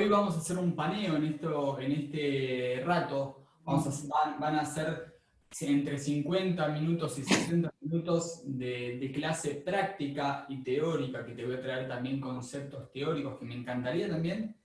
hoy vamos a hacer un paneo en este rato. Van a ser entre 50 minutos y 60 minutos de clase práctica y teórica, que te voy a traer también conceptos teóricos que me encantaría también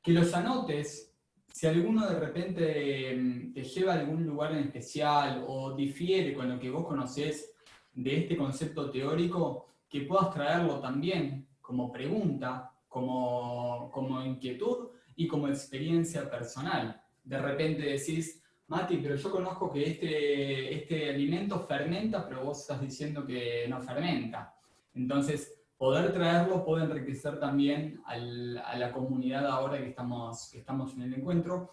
que los anotes. Si alguno de repente te lleva a algún lugar en especial o difiere con lo que vos conocés de este concepto teórico, que puedas traerlo también como pregunta, como inquietud y como experiencia personal. De repente decís, Mati, pero yo conozco que este alimento fermenta, pero vos estás diciendo que no fermenta. Entonces, poder traerlo puede enriquecer también a la comunidad ahora que estamos en el encuentro.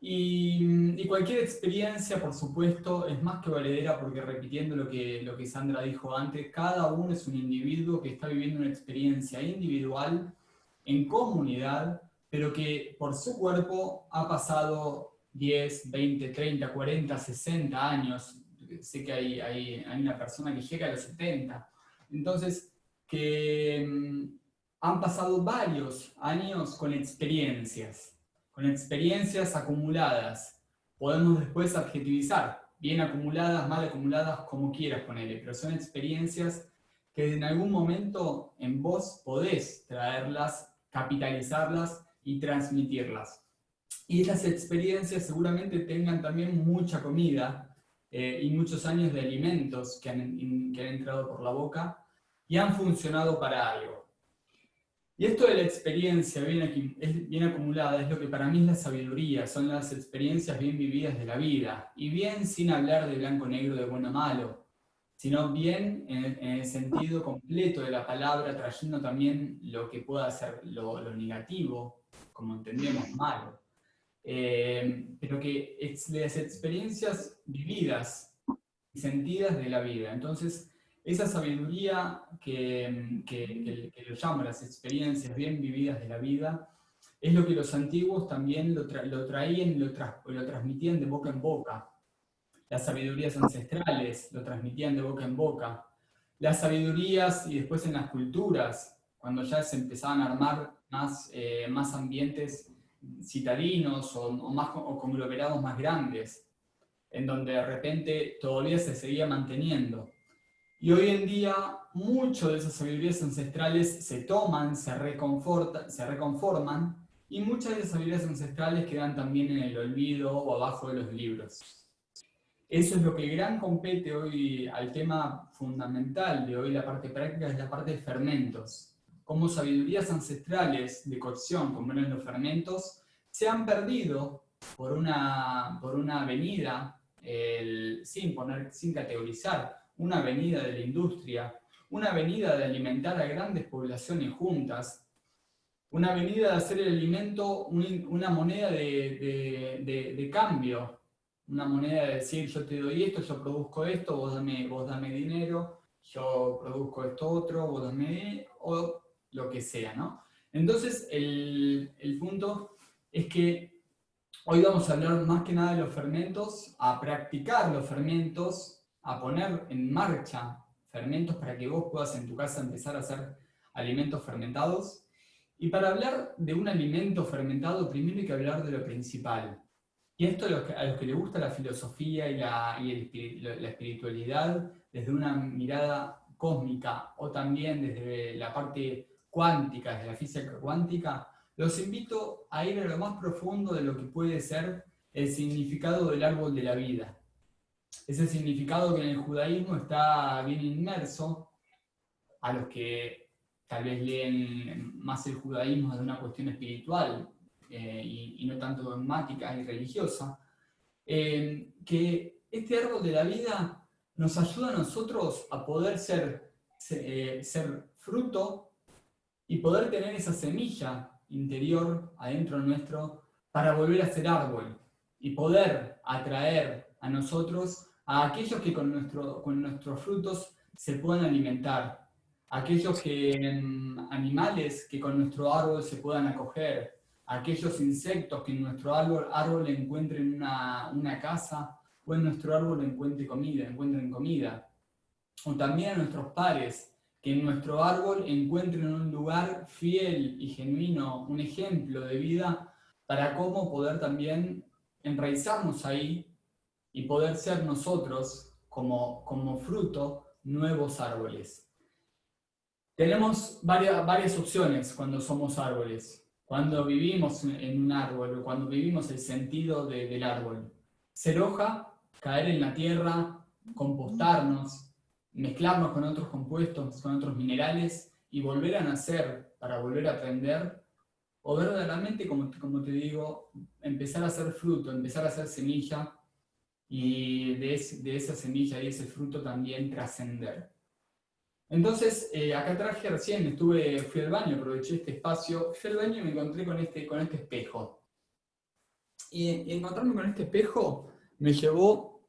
Y cualquier experiencia, por supuesto, es más que valedera porque repitiendo lo que Sandra dijo antes, cada uno es un individuo que está viviendo una experiencia individual, en comunidad, pero que por su cuerpo ha pasado 10, 20, 30, 40, 60 años. Sé que hay una persona que llega a los 70. Entonces, que han pasado varios años con experiencias acumuladas. Podemos después adjetivizar, bien acumuladas, mal acumuladas, como quieras ponerle, pero son experiencias que en algún momento en vos podés traerlas, capitalizarlas y transmitirlas. Y esas experiencias seguramente tengan también mucha comida y muchos años de alimentos que han entrado por la boca y han funcionado para algo. Y esto de la experiencia bien acumulada es lo que para mí es la sabiduría, son las experiencias bien vividas de la vida. Y bien sin hablar de blanco-negro, de bueno o malo, sino bien en el sentido completo de la palabra, trayendo también lo que pueda ser lo negativo, como entendemos, malo. Pero que las experiencias vividas y sentidas de la vida. Entonces, esa sabiduría que lo llamo las experiencias bien vividas de la vida, es lo que los antiguos también lo traían y lo transmitían de boca en boca. Las sabidurías ancestrales lo transmitían de boca en boca. Las sabidurías y después en las culturas, cuando ya se empezaban a armar más ambientes citadinos o conglomerados más grandes, en donde de repente todavía se seguía manteniendo. Y hoy en día, muchas de esas sabidurías ancestrales se toman, se reconforman, y muchas de esas sabidurías ancestrales quedan también en el olvido o abajo de los libros. Eso es lo que gran compete hoy al tema fundamental de hoy, la parte práctica, es la parte de fermentos. Como sabidurías ancestrales de cocción, como eran los fermentos, se han perdido por una avenida, sin categorizar, una avenida de la industria, una avenida de alimentar a grandes poblaciones juntas, una avenida de hacer el alimento una moneda de cambio, una moneda de decir, yo te doy esto, yo produzco esto, vos dame dinero, yo produzco esto otro, vos dame, o lo que sea, ¿no? Entonces, el punto es que hoy vamos a hablar más que nada de los fermentos, a practicar los fermentos, a poner en marcha fermentos para que vos puedas en tu casa empezar a hacer alimentos fermentados. Y para hablar de un alimento fermentado, primero hay que hablar de lo principal. Y esto a los que les gusta la filosofía y la espiritualidad desde una mirada cósmica o también desde la parte cuántica, desde la física cuántica, los invito a ir a lo más profundo de lo que puede ser el significado del árbol de la vida. Ese significado que en el judaísmo está bien inmerso, a los que tal vez leen más el judaísmo de una cuestión espiritual y no tanto dogmática y religiosa, que este árbol de la vida nos ayuda a nosotros a poder ser fruto y poder tener esa semilla interior adentro nuestro para volver a ser árbol y poder atraer a nosotros a aquellos que con nuestros frutos se puedan alimentar, aquellos animales que con nuestro árbol se puedan acoger, aquellos insectos que en nuestro árbol encuentren una casa o en nuestro árbol encuentren comida, o también a nuestros pares que en nuestro árbol encuentren un lugar fiel y genuino, un ejemplo de vida, para cómo poder también enraizarnos ahí y poder ser nosotros, como fruto, nuevos árboles. Tenemos varias opciones cuando somos árboles, cuando vivimos en un árbol o cuando vivimos el sentido del árbol. Ser hoja, caer en la tierra, compostarnos, mezclarnos con otros compuestos, con otros minerales y volver a nacer para volver a aprender, o verdaderamente, como te digo, empezar a hacer fruto, empezar a hacer semilla y de esa semilla y ese fruto también trascender. Entonces, acá traje recién, fui al baño, aproveché este espacio, fui al baño y me encontré con este espejo. Y encontrarme con este espejo me llevó,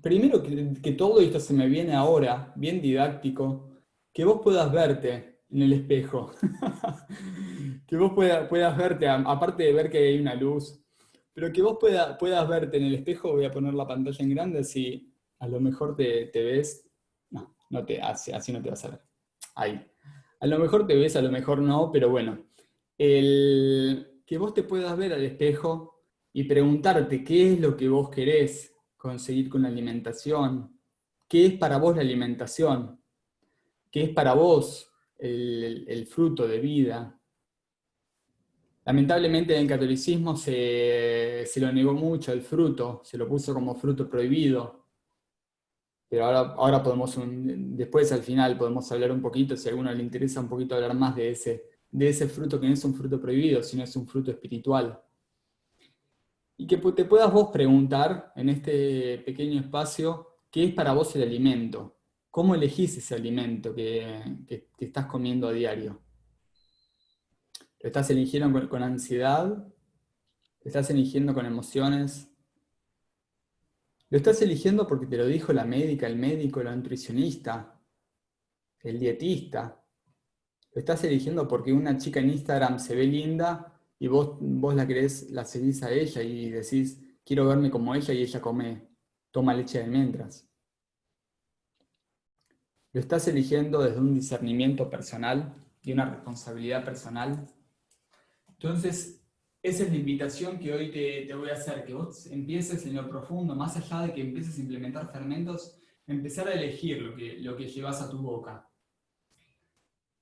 primero que todo esto se me viene ahora, bien didáctico, que vos puedas verte en el espejo. Que vos puedas verte, aparte de ver que hay una luz, pero que vos puedas verte en el espejo. Voy a poner la pantalla en grande, así a lo mejor te ves. No, así no te vas a ver. Ahí. A lo mejor te ves, a lo mejor no, pero bueno. Que vos te puedas ver al espejo y preguntarte qué es lo que vos querés conseguir con la alimentación, qué es para vos la alimentación, qué es para vos el fruto de vida. Lamentablemente en el catolicismo se lo negó mucho el fruto, se lo puso como fruto prohibido, pero ahora después al final podemos hablar un poquito, si a alguno le interesa un poquito hablar más de ese fruto que no es un fruto prohibido, sino es un fruto espiritual. Y que te puedas vos preguntar en este pequeño espacio, ¿qué es para vos el alimento? ¿Cómo elegís ese alimento que estás comiendo a diario? ¿Lo estás eligiendo con ansiedad? ¿Lo estás eligiendo con emociones? ¿Lo estás eligiendo porque te lo dijo la médica, el médico, la nutricionista, el dietista? ¿Lo estás eligiendo porque una chica en Instagram se ve linda y vos la seguís a ella y decís, quiero verme como ella, y ella toma leche de almendras? ¿Lo estás eligiendo desde un discernimiento personal y una responsabilidad personal? Entonces, esa es la invitación que hoy te voy a hacer, que vos empieces en lo profundo, más allá de que empieces a implementar fermentos, empezar a elegir lo que llevas a tu boca.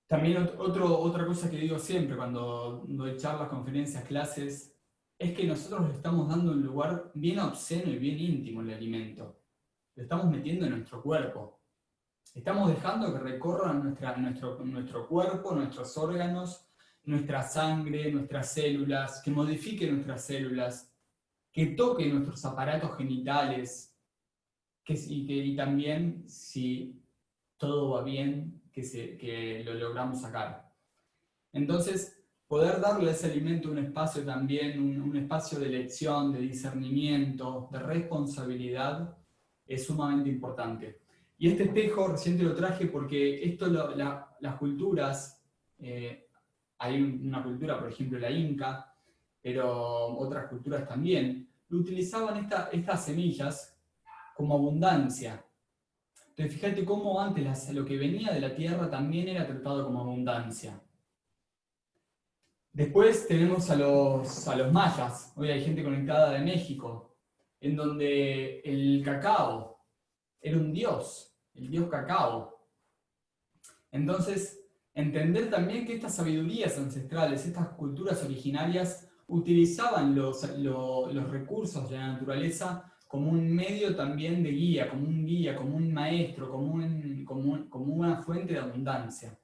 También otra cosa que digo siempre cuando doy charlas, conferencias, clases, es que nosotros le estamos dando un lugar bien obsceno y bien íntimo al alimento. Lo estamos metiendo en nuestro cuerpo. Estamos dejando que recorran nuestro cuerpo, nuestros órganos, nuestra sangre, nuestras células, que modifique nuestras células, que toque nuestros aparatos genitales, y también, si todo va bien, que lo logramos sacar. Entonces, poder darle a ese alimento un espacio también, un espacio de elección, de discernimiento, de responsabilidad, es sumamente importante. Y este espejo recién te lo traje porque las culturas, hay una cultura, por ejemplo, la inca, pero otras culturas también, utilizaban estas semillas como abundancia. Entonces, fíjate cómo antes lo que venía de la tierra también era tratado como abundancia. Después tenemos a los mayas. Hoy hay gente conectada de México, en donde el cacao era un dios, el dios cacao. Entonces, entender también que estas sabidurías ancestrales, estas culturas originarias, utilizaban los recursos de la naturaleza como un medio también de guía, como un maestro, como una fuente de abundancia.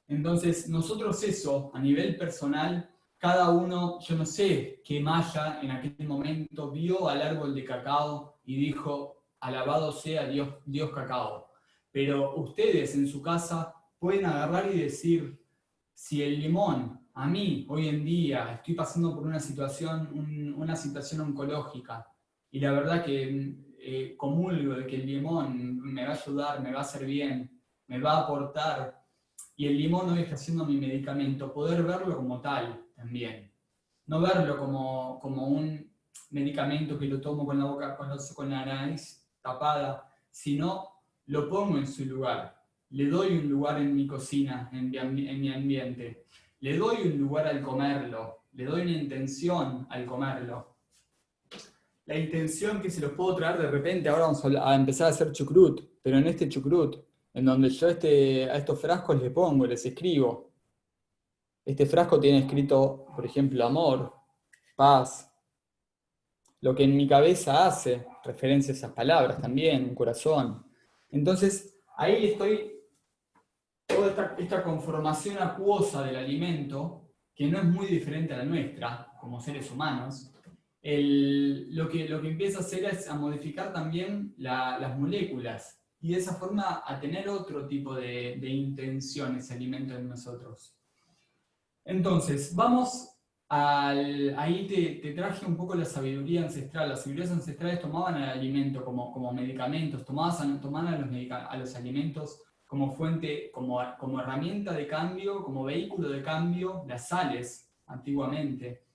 Entonces, nosotros eso, a nivel personal, cada uno, yo no sé qué maya en aquel momento vio al árbol de cacao y dijo, alabado sea Dios, Dios cacao. Pero ustedes en su casa pueden agarrar y decir, si el limón, a mí, hoy en día, estoy pasando por una situación oncológica, y la verdad que comulgo de que el limón me va a ayudar, me va a hacer bien, me va a aportar, y el limón hoy está siendo mi medicamento, poder verlo como tal también. No verlo como un medicamento que lo tomo con la boca, con la nariz tapada, sino lo pongo en su lugar. le doy un lugar en mi cocina, en mi ambiente, le doy un lugar al comerlo, le doy una intención al comerlo. La intención que se los puedo traer de repente, ahora vamos a empezar a hacer chucrut, pero en este chucrut, en donde yo a estos frascos les pongo, les escribo. Este frasco tiene escrito, por ejemplo, amor, paz, lo que en mi cabeza hace, referencia a esas palabras también, un corazón. Entonces, ahí estoy, toda esta conformación acuosa del alimento, que no es muy diferente a la nuestra, como seres humanos, lo que empieza a hacer es a modificar también las moléculas y de esa forma a tener otro tipo de intención ese alimento en nosotros. Entonces, ahí te traje un poco la sabiduría ancestral. Las sabidurías ancestrales tomaban el alimento como medicamentos, tomaban a los alimentos como fuente, como herramienta de cambio, como vehículo de cambio, las sales, antiguamente.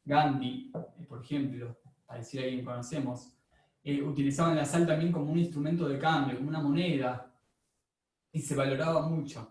Gandhi, por ejemplo, para decir a alguien que conocemos, utilizaban la sal también como un instrumento de cambio, como una moneda, y se valoraba mucho.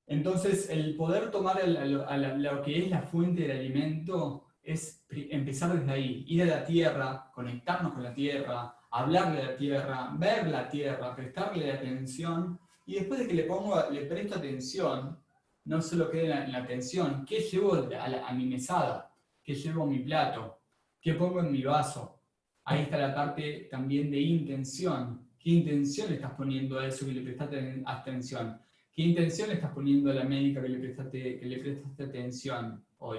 Entonces, el poder tomar lo que es la fuente del alimento es empezar desde ahí, ir a la tierra, conectarnos con la tierra, hablarle a la tierra, ver la tierra, prestarle atención, y después de que le presto atención, no solo quede en la atención, ¿qué llevo a mi mesada? ¿Qué llevo a mi plato? ¿Qué pongo en mi vaso? Ahí está la parte también de intención. ¿Qué intención le estás poniendo a eso que le prestaste atención? ¿Qué intención le estás poniendo a la médica que le prestaste atención hoy?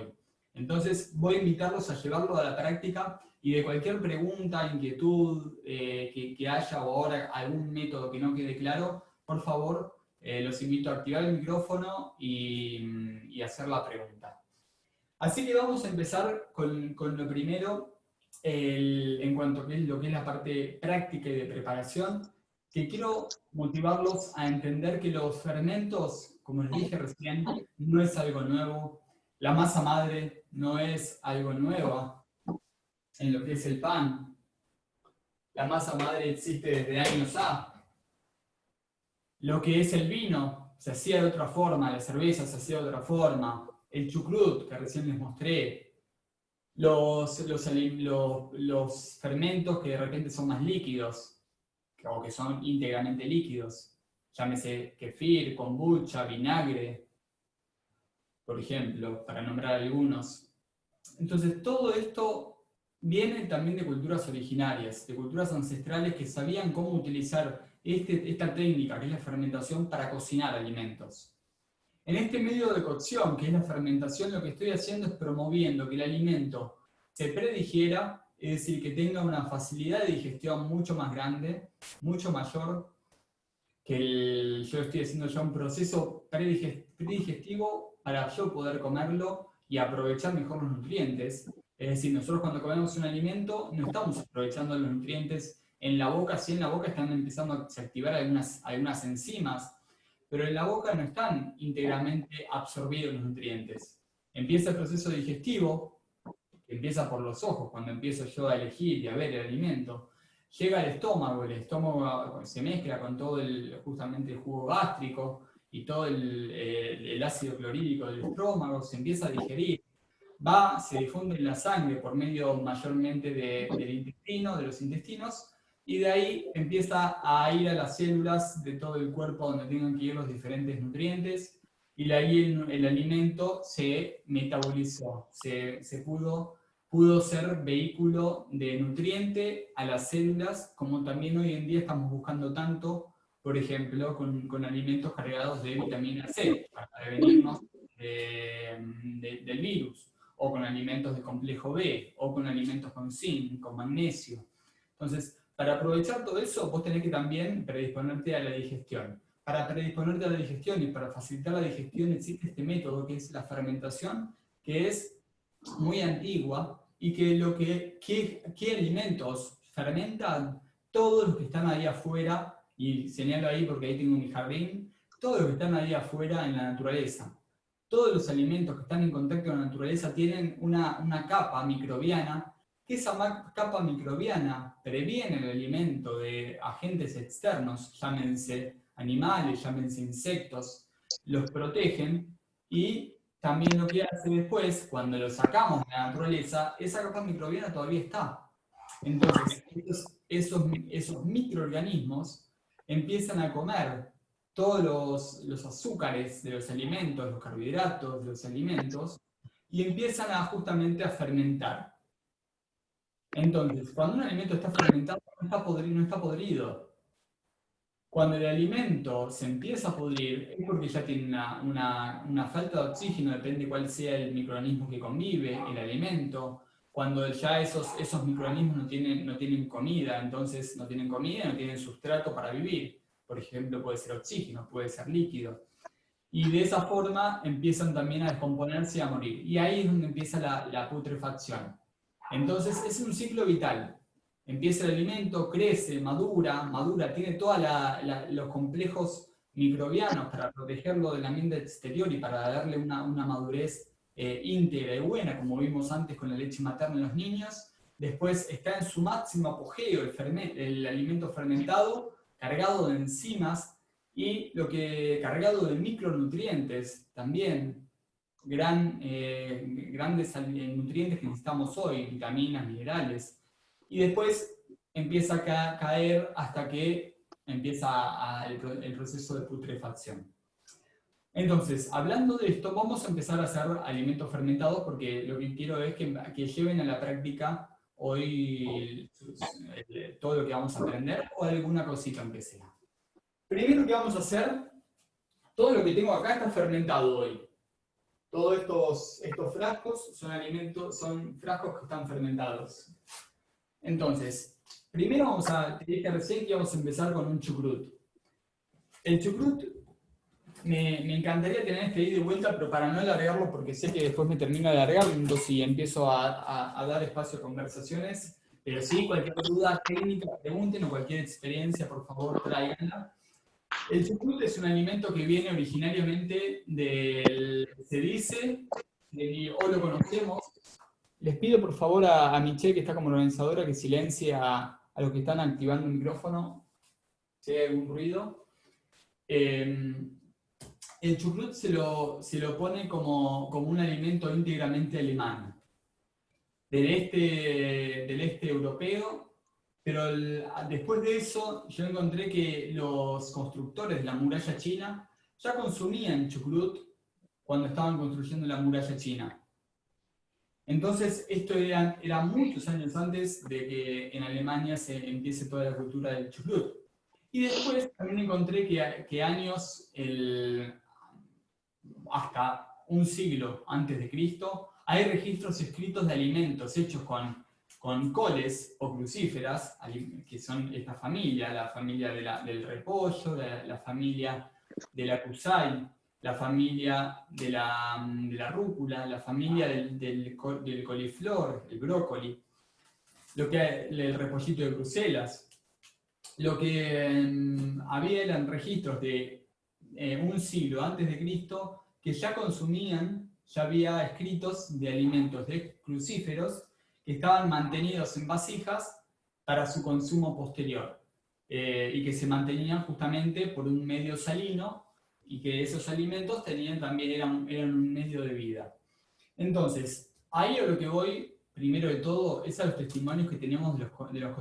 Entonces voy a invitarlos a llevarlo a la práctica y de cualquier pregunta, inquietud que haya o ahora algún método que no quede claro, por favor, los invito a activar el micrófono y hacer la pregunta. Así que vamos a empezar con lo primero, en cuanto a lo que es la parte práctica y de preparación, que quiero motivarlos a entender que los fermentos, como les dije recién, no es algo nuevo. La masa madre no es algo nuevo en lo que es el pan. La masa madre existe desde años A. Lo que es el vino se hacía de otra forma, la cerveza se hacía de otra forma. El chucrut, que recién les mostré, los fermentos que de repente son más líquidos, o que son íntegramente líquidos, llámese kefir, kombucha, vinagre, por ejemplo, para nombrar algunos. Entonces, todo esto viene también de culturas originarias, de culturas ancestrales que sabían cómo utilizar esta técnica, que es la fermentación, para cocinar alimentos. En este medio de cocción, que es la fermentación, lo que estoy haciendo es promoviendo que el alimento se predigiera, es decir, que tenga una facilidad de digestión mucho más grande, mucho mayor, yo estoy haciendo ya un proceso predigestivo para yo poder comerlo y aprovechar mejor los nutrientes. Es decir, nosotros cuando comemos un alimento no estamos aprovechando los nutrientes en la boca, sí en la boca están empezando a activar algunas enzimas, pero en la boca no están íntegramente absorbidos los nutrientes. Empieza el proceso digestivo, que empieza por los ojos, cuando empiezo yo a elegir y a ver el alimento. Llega al estómago, el estómago se mezcla con todo justamente el jugo gástrico y todo el ácido clorhídrico del estómago, se empieza a digerir. Se difunde en la sangre por medio mayormente del intestino, de los intestinos, y de ahí empieza a ir a las células de todo el cuerpo donde tengan que ir los diferentes nutrientes, y de ahí el alimento se metabolizó, se pudo ser vehículo de nutriente a las células, como también hoy en día estamos buscando tanto, por ejemplo, con alimentos cargados de vitamina C, para prevenirnos del virus, o con alimentos de complejo B, o con alimentos con zinc, con magnesio. Entonces, para aprovechar todo eso, vos tenés que también predisponerte a la digestión. Para predisponerte a la digestión y para facilitar la digestión existe este método que es la fermentación, que es muy antigua y ¿qué alimentos fermentan? Todos los que están ahí afuera, y señalo ahí porque ahí tengo mi jardín, todos los que están ahí afuera en la naturaleza. Todos los alimentos que están en contacto con la naturaleza tienen una capa microbiana, que esa capa microbiana previene el alimento de agentes externos, llámense animales, llámense insectos, los protegen, y también lo que hace después, cuando lo sacamos de la naturaleza, esa capa microbiana todavía está. Entonces, esos microorganismos empiezan a comer todos los azúcares de los alimentos, los carbohidratos de los alimentos, y empiezan justamente a fermentar. Entonces, cuando un alimento está fermentado, no está podrido. Cuando el alimento se empieza a pudrir, es porque ya tiene una falta de oxígeno, depende cuál sea el microorganismo que convive, el alimento. Cuando ya esos microorganismos no tienen comida, entonces no tienen comida, no tienen sustrato para vivir. Por ejemplo, puede ser oxígeno, puede ser líquido. Y de esa forma empiezan también a descomponerse y a morir. Y ahí es donde empieza la putrefacción. Entonces es un ciclo vital. Empieza el alimento, crece, madura, tiene todos los complejos microbianos para protegerlo del ambiente exterior y para darle una madurez íntegra y buena, como vimos antes con la leche materna en los niños. Después está en su máximo apogeo el alimento fermentado, cargado de enzimas y cargado de micronutrientes también, grandes nutrientes que necesitamos hoy, vitaminas, minerales. Y después empieza a caer hasta que empieza el proceso de putrefacción. Entonces, hablando de esto, vamos a empezar a hacer alimentos fermentados porque lo que quiero es que lleven a la práctica hoy todo lo que vamos a aprender o alguna cosita aunque sea. Primero que vamos a hacer, todo lo que tengo acá está fermentado hoy. Todos estos frascos son frascos que están fermentados. Entonces, primero te dije recién que vamos a empezar con un chucrut. El chucrut, me encantaría tener este ahí de vuelta, pero para no alargarlo, porque sé que después me termino de alargar, entonces si empiezo a dar espacio a conversaciones, pero sí, cualquier duda técnica, pregunten, o cualquier experiencia, por favor, tráiganla. El chucrut es un alimento que viene originariamente se dice, o lo conocemos. Les pido por favor a Michelle, que está como organizadora, que silencie a los que están activando el micrófono, si hay algún ruido. El chucrut se lo pone como un alimento íntegramente alemán, del este europeo. Pero después de eso, yo encontré que los constructores de la muralla china ya consumían chucrut cuando estaban construyendo la muralla china. Entonces, esto era muchos años antes de que en Alemania se empiece toda la cultura del chucrut. Y después también encontré que años, hasta un siglo antes de Cristo, hay registros escritos de alimentos hechos con coles o crucíferas, que son esta familia, la familia del repollo, la familia de la kusai, la familia de la rúcula, la familia del coliflor, el brócoli, el repollito de Bruselas. Lo que había eran registros de un siglo antes de Cristo que ya consumían, ya había escritos de alimentos de crucíferos que estaban mantenidos en vasijas para su consumo posterior, y que se mantenían justamente por un medio salino, y que esos alimentos también eran un medio de vida. Entonces, ahí a lo que voy, primero de todo, es a los testimonios que tenemos de los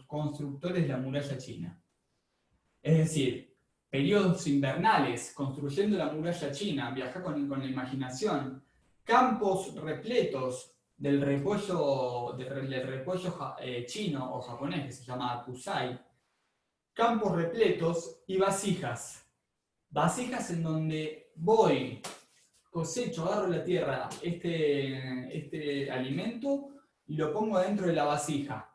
constructores de la muralla china. Es decir, periodos invernales, construyendo la muralla china, viajar con la imaginación, campos repletos del repollo chino o japonés, que se llama kusai, campos repletos y vasijas en donde voy, cosecho, agarro la tierra, este alimento, y lo pongo dentro de la vasija.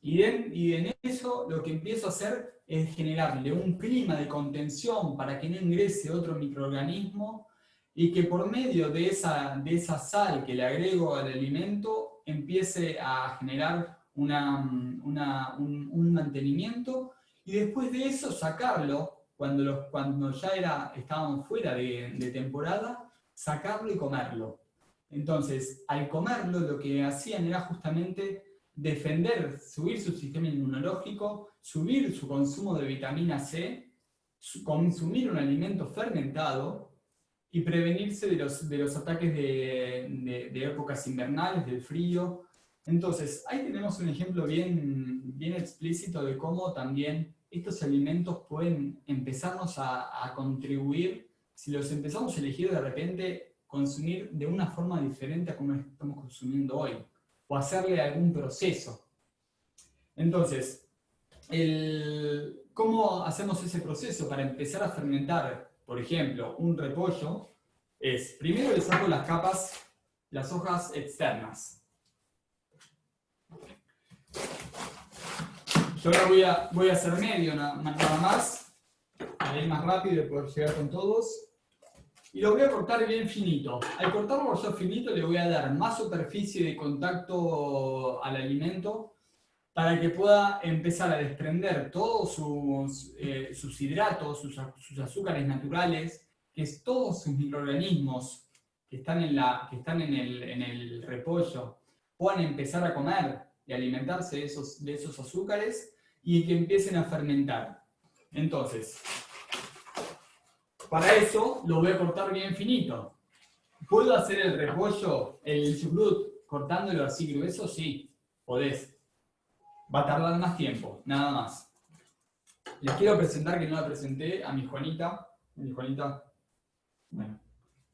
Y en eso lo que empiezo a hacer es generarle un clima de contención para que no ingrese otro microorganismo, y que por medio de esa sal que le agrego al alimento empiece a generar un mantenimiento, y después de eso sacarlo, cuando ya estaban fuera de temporada, sacarlo y comerlo. Entonces, al comerlo, lo que hacían era justamente subir su sistema inmunológico, subir su consumo de vitamina C, consumir un alimento fermentado y prevenirse de los ataques de épocas invernales, del frío. Entonces, ahí tenemos un ejemplo bien explícito de cómo también estos alimentos pueden empezarnos a contribuir, si los empezamos a elegir de repente, consumir de una forma diferente a como estamos consumiendo hoy, o hacerle algún proceso. Entonces, ¿cómo hacemos ese proceso para empezar a fermentar, por ejemplo, un repollo? Es, primero le saco las capas, las hojas externas. Yo ahora voy a hacer medio nada más, para ir más rápido y poder llegar con todos. Y lo voy a cortar bien finito. Al cortarlo yo finito le voy a dar más superficie de contacto al alimento para que pueda empezar a desprender todos sus hidratos, sus azúcares naturales, que es todos sus microorganismos que están en el repollo, puedan empezar a comer y alimentarse de esos azúcares y que empiecen a fermentar. Entonces, para eso lo voy a cortar bien finito. ¿Puedo hacer el repollo, el chucrut, cortándolo así grueso? Sí, podés. Va a tardar más tiempo, nada más. Les quiero presentar, que no la presenté, a mi Juanita. Mi Juanita, bueno,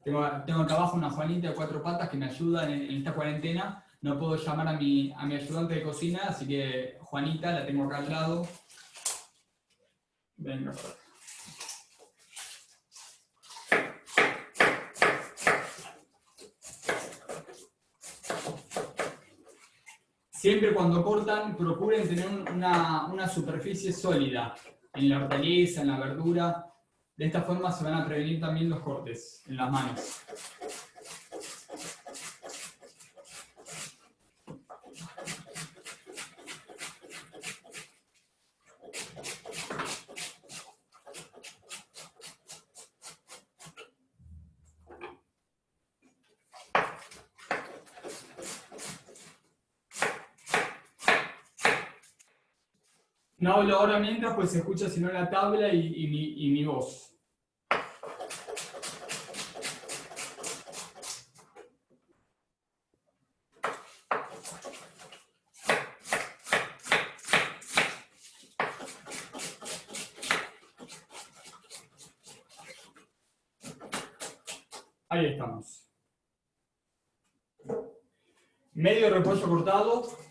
tengo acá abajo una Juanita de 4 patas que me ayuda en esta cuarentena. No puedo llamar a mi ayudante de cocina, así que Juanita la tengo acá al lado. Venga por acá. Siempre cuando cortan, procuren tener una superficie sólida en la hortaliza, en la verdura. De esta forma se van a prevenir también los cortes en las manos. No hablo ahora mientras, pues se escucha sino la tabla y mi voz. Ahí estamos. Medio repollo cortado.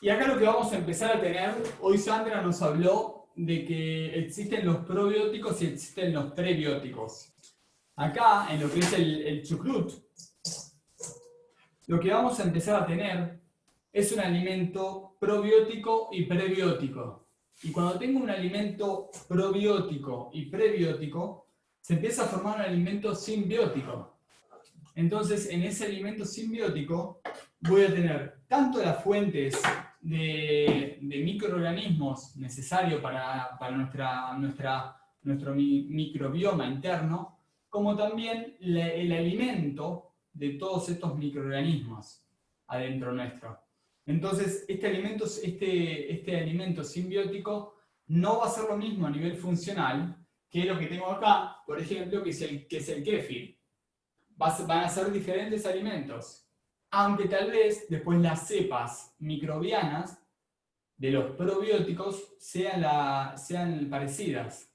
Y acá lo que vamos a empezar a tener, hoy Sandra nos habló de que existen los probióticos y existen los prebióticos. Acá, en lo que es el chucrut, lo que vamos a empezar a tener es un alimento probiótico y prebiótico. Y cuando tengo un alimento probiótico y prebiótico, se empieza a formar un alimento simbiótico. Entonces, en ese alimento simbiótico voy a tener tanto las fuentes de microorganismos necesarios para nuestro microbioma interno, como también el alimento de todos estos microorganismos adentro nuestro. Entonces, este alimento simbiótico no va a ser lo mismo a nivel funcional que lo que tengo acá, por ejemplo, que es el kéfir. Van a ser diferentes alimentos. Aunque tal vez después las cepas microbianas de los probióticos sean parecidas.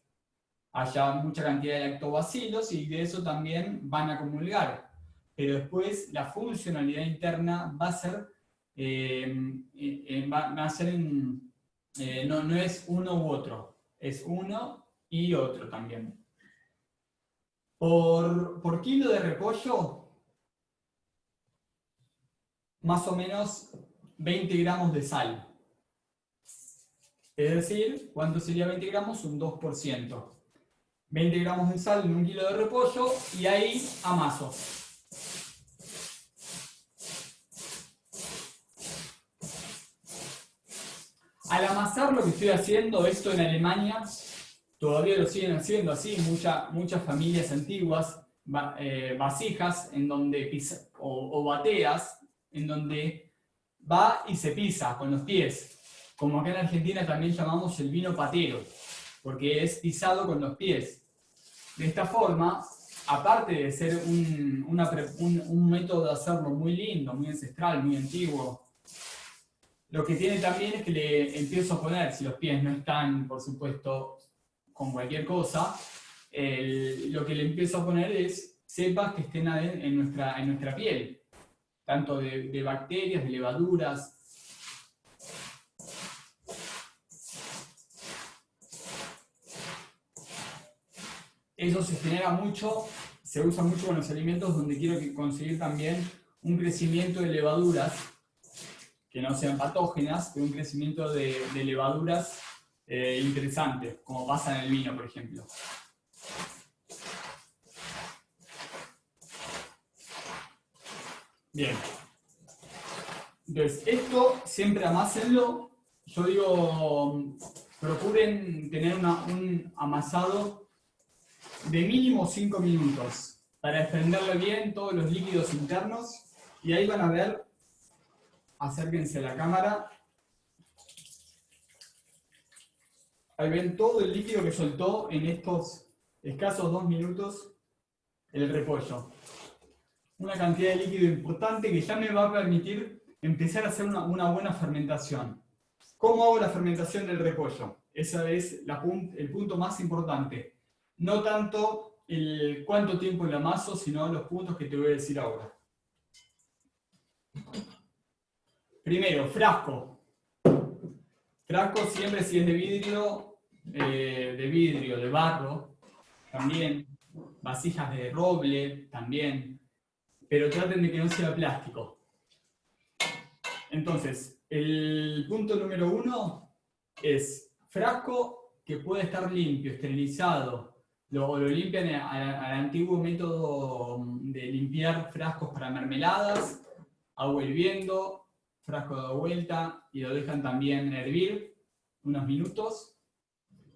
Haya mucha cantidad de lactobacilos y de eso también van a comulgar. Pero después la funcionalidad interna va a ser, no es uno u otro, es uno y otro también. Por kilo de repollo, más o menos 20 gramos de sal. Es decir, ¿cuánto sería 20 gramos? Un 2%. 20 gramos de sal en un kilo de repollo y ahí amaso. Al amasar lo que estoy haciendo, esto en Alemania, todavía lo siguen haciendo así, muchas familias antiguas, vasijas en donde o bateas, en donde va y se pisa con los pies, como acá en Argentina también llamamos el vino patero. porque es pisado con los pies. De esta forma, aparte de ser un método de hacerlo muy lindo, muy ancestral, muy antiguo, lo que tiene también es que le empiezo a poner, si los pies no están, por supuesto, con cualquier cosa, lo que le empiezo a poner es cepas que estén en nuestra piel, tanto de bacterias, de levaduras. Eso se genera mucho, se usa mucho con los alimentos donde quiero conseguir también un crecimiento de levaduras que no sean patógenas, pero un crecimiento de levaduras interesante, como pasa en el vino, por ejemplo. Bien. Entonces, esto siempre amásenlo. Yo digo, procuren tener un amasado de mínimo 5 minutos para extenderle bien todos los líquidos internos. Y ahí van a ver, acérquense a la cámara. Ahí ven todo el líquido que soltó en estos escasos 2 minutos el repollo. Una cantidad de líquido importante que ya me va a permitir empezar a hacer una buena fermentación. ¿Cómo hago la fermentación del repollo? Ese es el punto más importante. No tanto el cuánto tiempo lo amaso, sino los puntos que te voy a decir ahora. Primero, frasco. Frasco siempre si es de vidrio, de barro, también. Vasijas de roble, también. Pero traten de que no sea plástico. Entonces, el punto número 1 es frasco que puede estar limpio, esterilizado. Lo limpian al antiguo método de limpiar frascos para mermeladas, agua hirviendo, frasco de vuelta y lo dejan también hervir unos minutos.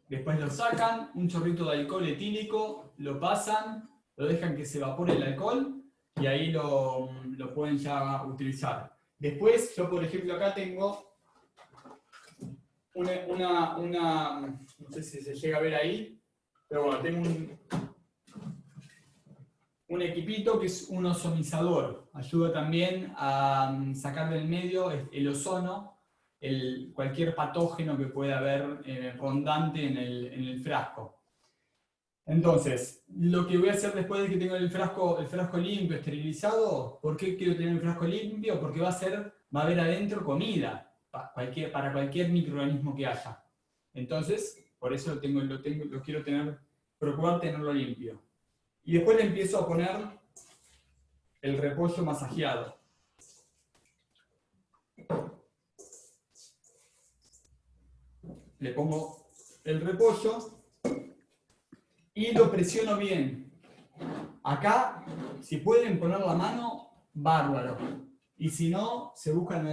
Después lo sacan, un chorrito de alcohol etílico, lo pasan, lo dejan que se evapore el alcohol y ahí lo pueden ya utilizar. Después, yo por ejemplo acá tengo no sé si se llega a ver ahí, pero bueno, tengo un equipito que es un ozonizador. Ayuda también a sacar del medio el ozono, cualquier patógeno que pueda haber rondante en el frasco. Entonces, lo que voy a hacer después de que tengo el frasco limpio, esterilizado, ¿por qué quiero tener el frasco limpio? Porque va a haber adentro comida para cualquier microorganismo que haya. Entonces, por eso lo quiero procurar tenerlo limpio. Y después le empiezo a poner el repollo masajeado. Le pongo el repollo y lo presiono bien. Acá, si pueden poner la mano, bárbaro. Y si no, se buscan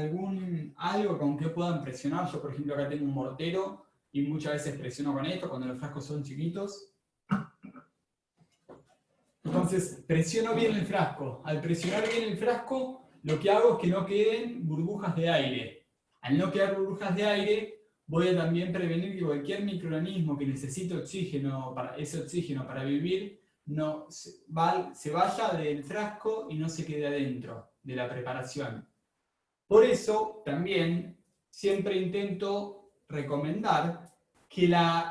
algo con que puedan presionar. Yo, por ejemplo, acá tengo un mortero y muchas veces presiono con esto cuando los frascos son chiquitos. Entonces, presiono bien el frasco. Al presionar bien el frasco, lo que hago es que no queden burbujas de aire. Al no quedar burbujas de aire, voy a también prevenir que cualquier microorganismo que necesite ese oxígeno para vivir, se vaya del frasco y no se quede adentro de la preparación. Por eso, también, siempre intento recomendar que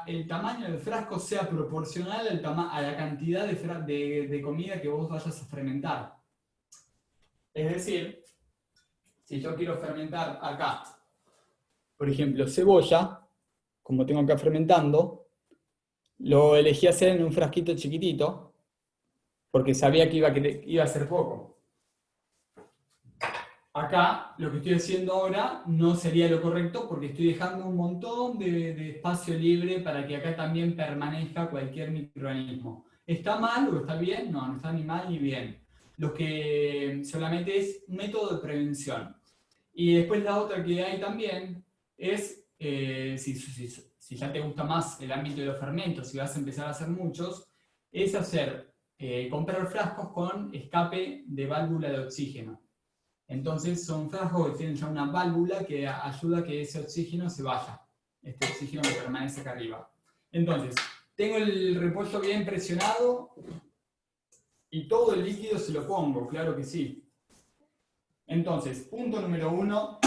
el tamaño del frasco sea proporcional a la cantidad de comida que vos vayas a fermentar. Es decir, si yo quiero fermentar acá, por ejemplo, cebolla, como tengo acá fermentando, lo elegí hacer en un frasquito chiquitito, porque sabía que iba a ser poco. Acá, lo que estoy haciendo ahora no sería lo correcto porque estoy dejando un montón de espacio libre para que acá también permanezca cualquier microorganismo. ¿Está mal o está bien? No, no está ni mal ni bien. Lo que solamente es un método de prevención. Y después la otra que hay también es, si ya te gusta más el ámbito de los fermentos, si vas a empezar a hacer muchos, es comprar frascos con escape de válvula de oxígeno. Entonces son frascos que tienen ya una válvula que ayuda a que ese oxígeno se vaya, este oxígeno que permanece acá arriba. Entonces, tengo el repollo bien presionado y todo el líquido se lo pongo, claro que sí. Entonces, punto número 1,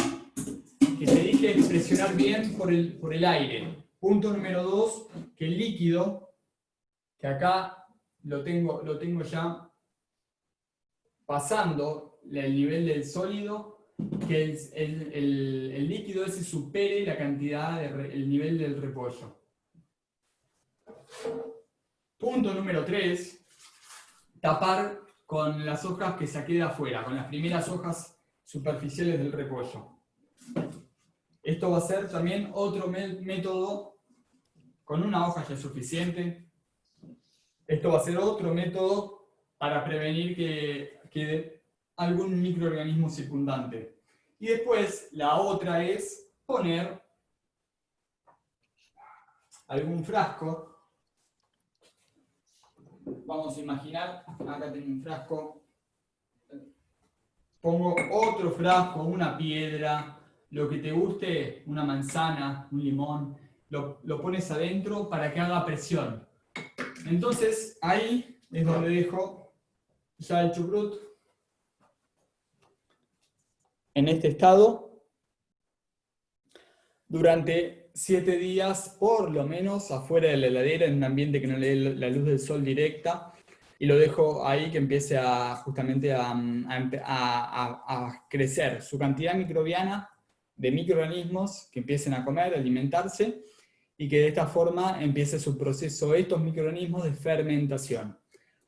que te dije presionar bien por el aire. Punto número 2, que el líquido, que acá lo tengo ya pasando el nivel del sólido, que el líquido ese supere la cantidad, el nivel del repollo. Punto número 3, tapar con las hojas que saqué de afuera, con las primeras hojas superficiales del repollo. Esto va a ser también otro método, con una hoja ya es suficiente. Esto va a ser otro método para prevenir que quede algún microorganismo circundante. Y después, la otra es poner algún frasco. Vamos a imaginar, acá tengo un frasco. Pongo otro frasco, una piedra, lo que te guste, una manzana, un limón, lo pones adentro para que haga presión. Entonces, ahí es donde dejo ya el chucrut en este estado durante 7 días, por lo menos, afuera de la heladera, en un ambiente que no le dé la luz del sol directa, y lo dejo ahí que empiece justamente a crecer su cantidad microbiana de microorganismos que empiecen a comer, a alimentarse, y que de esta forma empiece su proceso, estos microorganismos de fermentación.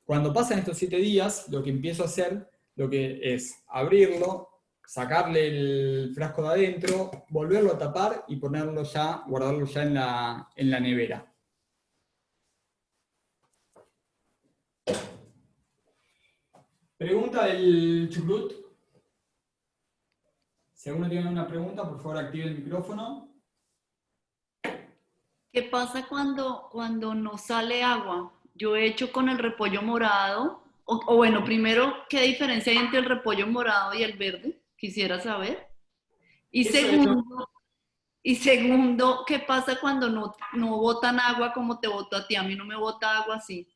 Cuando pasan estos 7 días, lo que empiezo a hacer, lo que es abrirlo, sacarle el frasco de adentro, volverlo a tapar y ponerlo ya, guardarlo ya en la nevera. Pregunta del chucrut. Si alguno tiene una pregunta, por favor active el micrófono. ¿Qué pasa cuando no sale agua? Yo he hecho con el repollo morado, o bueno, primero, ¿qué diferencia hay entre el repollo morado y el verde? Quisiera saber. Y segundo, ¿qué pasa cuando no botan agua como te boto a ti? A mí no me bota agua así.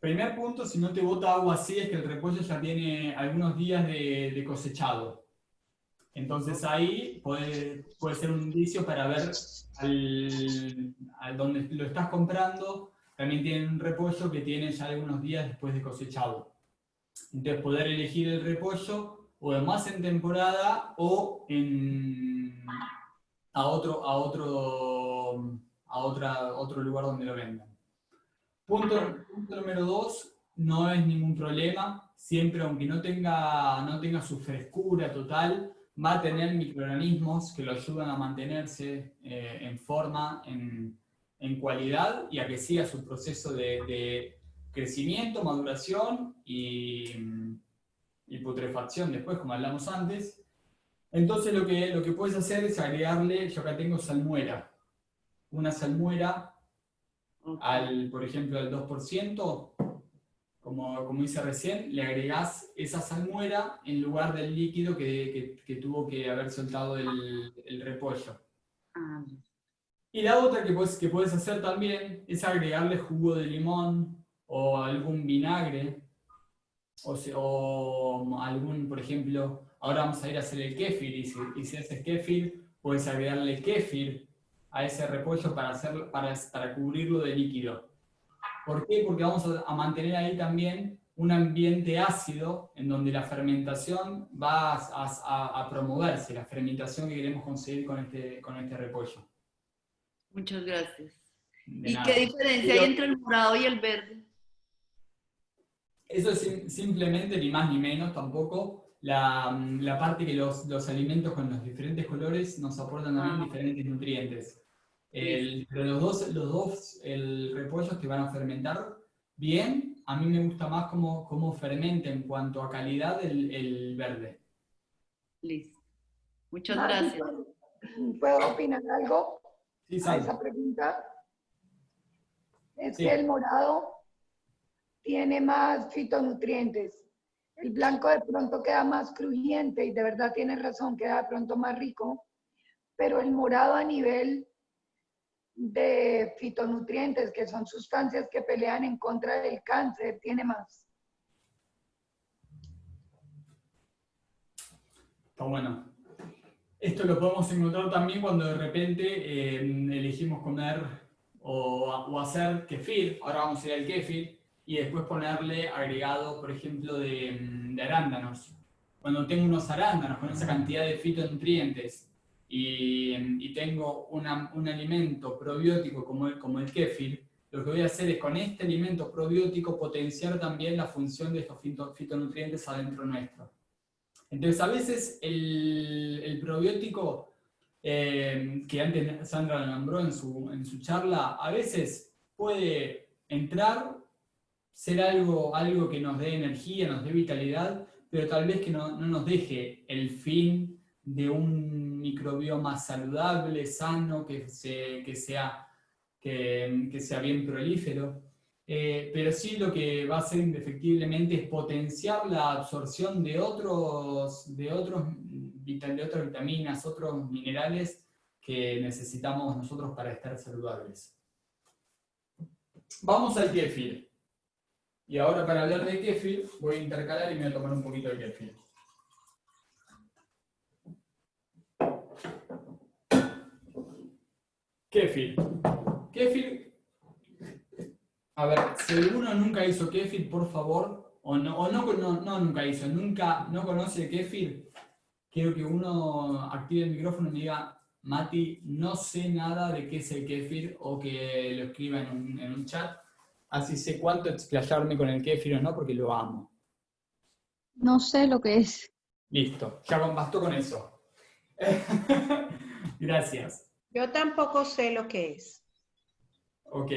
Primer punto, si no te bota agua así, es que el repollo ya tiene algunos días de cosechado. Entonces ahí puede ser un indicio para ver al donde lo estás comprando, también tiene un repollo que tiene ya algunos días después de cosechado. Entonces poder elegir el repollo o más en temporada o a otro lugar donde lo vendan. Punto número 2, no es ningún problema. Siempre, aunque no tenga su frescura total, va a tener microorganismos que lo ayudan a mantenerse en forma, en cualidad y a que siga su proceso de crecimiento, maduración y putrefacción después, como hablamos antes. Entonces lo que puedes hacer es agregarle, yo acá tengo salmuera, una salmuera por ejemplo, al 2%, como hice recién, le agregás esa salmuera en lugar del líquido que tuvo que haber soltado el repollo. Y la otra que puedes hacer también es agregarle jugo de limón o algún vinagre o algún, por ejemplo, ahora vamos a ir a hacer el kéfir y si haces kéfir, puedes agregarle kéfir a ese repollo para cubrirlo de líquido. ¿Por qué? Porque vamos a mantener ahí también un ambiente ácido en donde la fermentación va a promoverse, la fermentación que queremos conseguir con este repollo. Muchas gracias. De ¿Y nada. qué diferencia hay entre el morado y el verde? Eso es simplemente, ni más ni menos tampoco, la parte que los alimentos con los diferentes colores nos aportan también diferentes nutrientes. Pero los dos repollos que van a fermentar bien, a mí me gusta más cómo fermenta en cuanto a calidad el verde. Listo. Muchas Marci, gracias. ¿puedo opinar algo Sí, a Sandra. esa pregunta? Es Sí. que el morado tiene más fitonutrientes. El blanco de pronto queda más crujiente y de verdad tienes razón, queda de pronto más rico, pero el morado a nivel de fitonutrientes, que son sustancias que pelean en contra del cáncer, tiene más. Está bueno. Esto lo podemos encontrar también cuando de repente elegimos comer o hacer kefir. Ahora vamos a ir al kefir y después ponerle agregado, por ejemplo, de arándanos. Cuando tengo unos arándanos con esa cantidad de fitonutrientes y tengo un alimento probiótico como el kéfir, lo que voy a hacer es con este alimento probiótico potenciar también la función de estos fitonutrientes adentro nuestro. Entonces, a veces el probiótico, que antes Sandra lo nombró en su charla, a veces puede entrar, ser algo que nos dé energía, nos dé vitalidad, pero tal vez que no nos deje el fin de un microbioma saludable, sano, que sea bien prolífero. Pero sí lo que va a hacer indefectiblemente es potenciar la absorción de otras vitaminas, otros minerales que necesitamos nosotros para estar saludables. Vamos al kéfir. Y ahora para hablar de kéfir voy a intercalar y me voy a tomar un poquito de kéfir. Kéfir. Kéfir. A ver, si alguno nunca hizo kéfir, por favor, no conoce el kéfir, quiero que uno active el micrófono y me diga, Mati, no sé nada de qué es el kéfir, o que lo escriba en un chat, así sé cuánto explayarme con el kéfir o no, porque lo amo. No sé lo que es. Listo, ya bastó con eso. Gracias. Yo tampoco sé lo que es. Ok.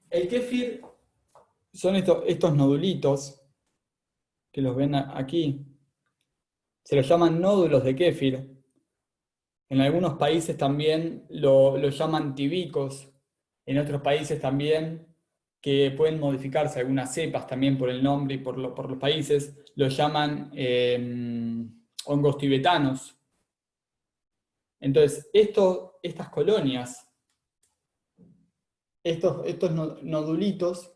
El kéfir son estos nodulitos, que los ven aquí. Se los llaman nódulos de kéfir. En algunos países también lo llaman tibicos. En otros países también, que pueden modificarse algunas cepas también por el nombre y por los países, lo llaman hongos tibetanos. Entonces, estas colonias, estos nodulitos,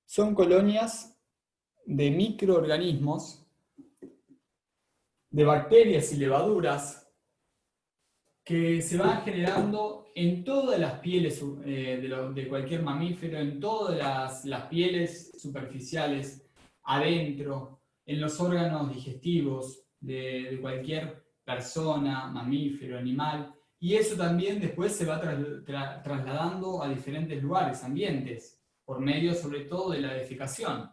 son colonias de microorganismos, de bacterias y levaduras que se van generando en todas las pieles de cualquier mamífero, en todas las pieles superficiales, adentro, en los órganos digestivos de cualquier persona, mamífero, animal, y eso también después se va trasladando a diferentes lugares, ambientes, por medio sobre todo de la defecación.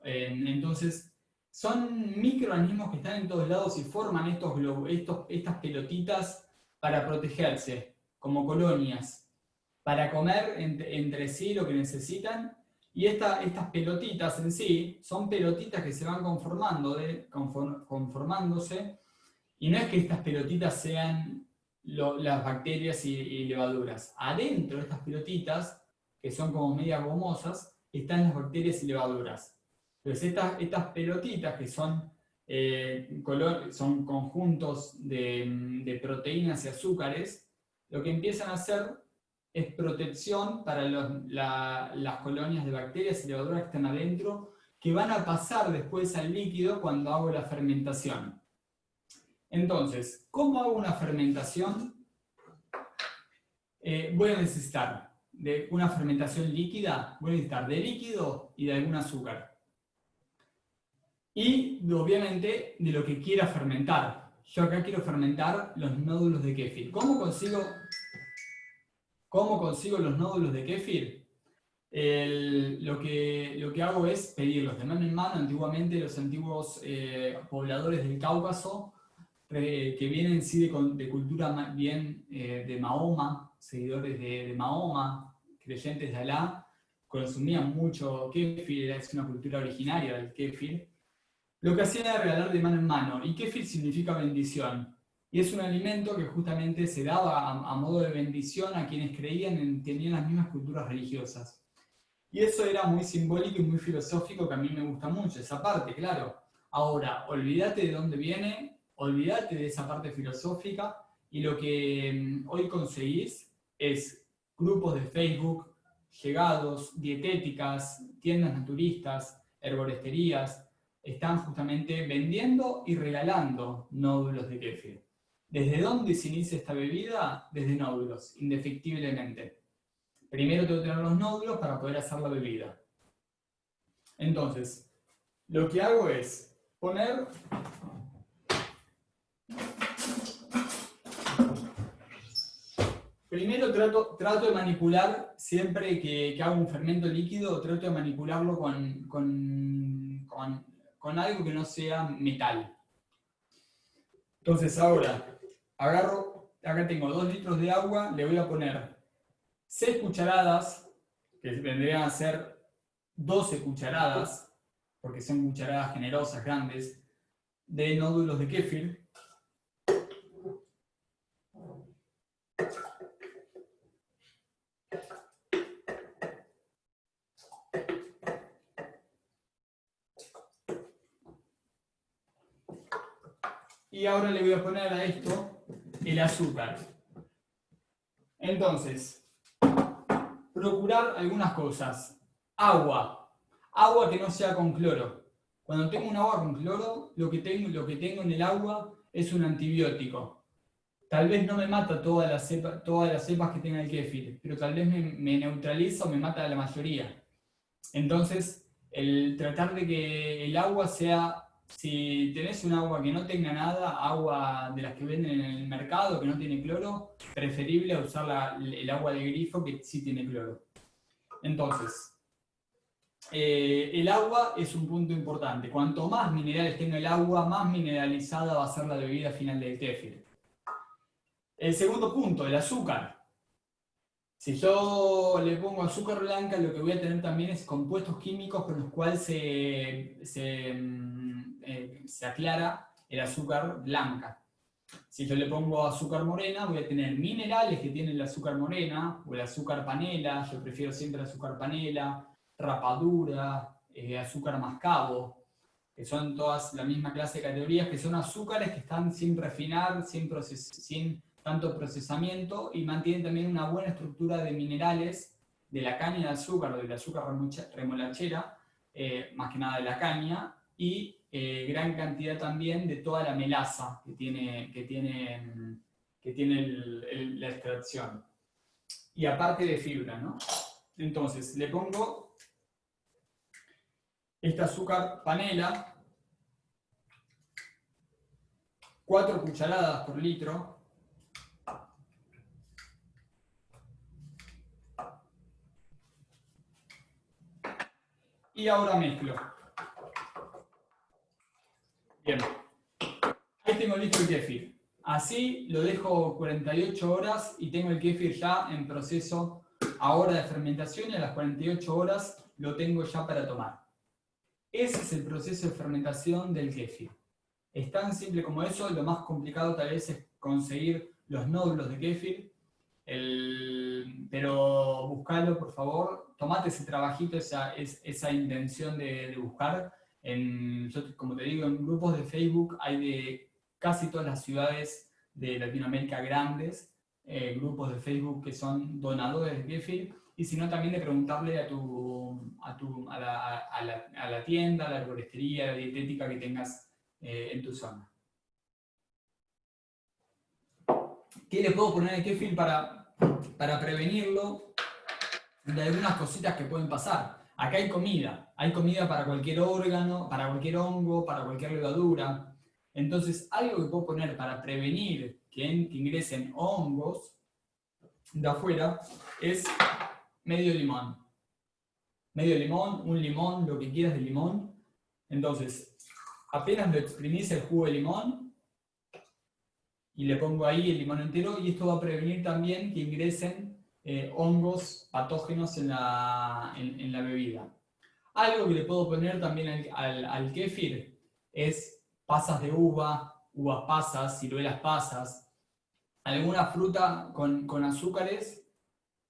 Entonces, son microorganismos que están en todos lados y forman estas pelotitas para protegerse, como colonias, para comer entre sí lo que necesitan, y estas pelotitas en sí son pelotitas que se van conformándose, y no es que estas pelotitas sean las bacterias y levaduras. Adentro de estas pelotitas, que son como medias gomosas, están las bacterias y levaduras. Entonces estas pelotitas, que son conjuntos de proteínas y azúcares, lo que empiezan a hacer es protección para las colonias de bacterias y levaduras que están adentro, que van a pasar después al líquido cuando hago la fermentación. Entonces, ¿cómo hago una fermentación? Voy a necesitar de una fermentación líquida, voy a necesitar de líquido y de algún azúcar. Y obviamente de lo que quiera fermentar. Yo acá quiero fermentar los nódulos de kéfir. ¿Cómo consigo los nódulos de kéfir? Lo que hago es pedirlos de mano en mano. Antiguamente los antiguos pobladores del Cáucaso, que vienen sí de cultura bien de Mahoma, seguidores de Mahoma, creyentes de Alá, consumían mucho kéfir, es una cultura originaria del kéfir. Lo que hacían era regalar de mano en mano, y kéfir significa bendición. Y es un alimento que justamente se daba a modo de bendición a quienes tenían las mismas culturas religiosas. Y eso era muy simbólico y muy filosófico, que a mí me gusta mucho, esa parte, claro. Ahora, olvídate de dónde viene, olvídate de esa parte filosófica y lo que hoy conseguís es grupos de Facebook, llegados, dietéticas, tiendas naturistas, herboristerías, están justamente vendiendo y regalando nódulos de kéfir. ¿Desde dónde se inicia esta bebida? Desde nódulos, indefectiblemente. Primero tengo que tener los nódulos para poder hacer la bebida. Entonces, lo que hago es poner primero trato de manipular, siempre que hago un fermento líquido, trato de manipularlo con algo que no sea metal. Entonces ahora, agarro, acá tengo 2 litros de agua, le voy a poner 6 cucharadas, que vendrían a ser 12 cucharadas, porque son cucharadas generosas, grandes, de nódulos de kéfir. Y ahora le voy a poner a esto el azúcar. Entonces, procurar algunas cosas. Agua. Agua que no sea con cloro. Cuando tengo un agua con cloro, lo que tengo en el agua es un antibiótico. Tal vez no me mata todas las cepas que tenga el kéfir, pero tal vez me neutraliza o me mata la mayoría. Entonces, el tratar de que el agua sea... Si tenés un agua que no tenga nada, agua de las que venden en el mercado que no tiene cloro, preferible a usar el agua de grifo que sí tiene cloro. Entonces, el agua es un punto importante. Cuanto más minerales tenga el agua, más mineralizada va a ser la bebida final del kéfir. El segundo punto, el azúcar. Si yo le pongo azúcar blanca, lo que voy a tener también es compuestos químicos con los cuales se aclara el azúcar blanca. Si yo le pongo azúcar morena, voy a tener minerales que tiene el azúcar morena, o el azúcar panela, yo prefiero siempre el azúcar panela, rapadura, azúcar mascabo, que son todas la misma clase de categorías, que son azúcares que están sin refinar, sin tanto procesamiento, y mantienen también una buena estructura de minerales de la caña de azúcar o del azúcar remolachera, más que nada de la caña, y gran cantidad también de toda la melaza que tiene la extracción. Y aparte de fibra, ¿no? Entonces, le pongo este azúcar panela, 4 cucharadas por litro. Y ahora mezclo. Bien. Ahí tengo listo el kéfir. Así lo dejo 48 horas y tengo el kéfir ya en proceso ahora de fermentación, y a las 48 horas lo tengo ya para tomar. Ese es el proceso de fermentación del kéfir. Es tan simple como eso. Lo más complicado tal vez es conseguir los nódulos de kéfir. Pero buscalo, por favor. Tomate ese trabajito, esa intención de buscar. Yo, como te digo, en grupos de Facebook hay de casi todas las ciudades de Latinoamérica grandes, grupos de Facebook que son donadores de kéfir, y si no, también de preguntarle a la tienda, a la herboristería, a la dietética que tengas en tu zona. ¿Qué le puedo poner al kéfir para prevenirlo de algunas cositas que pueden pasar? Acá hay comida para cualquier órgano, para cualquier hongo, para cualquier levadura. Entonces, algo que puedo poner para prevenir que ingresen hongos de afuera es medio limón. Medio limón, un limón, lo que quieras de limón. Entonces, apenas lo exprimís el jugo de limón y le pongo ahí el limón entero, y esto va a prevenir también que ingresen hongos patógenos en la bebida. Algo que le puedo poner también al kéfir es pasas de uva, uvas pasas, ciruelas pasas, alguna fruta con azúcares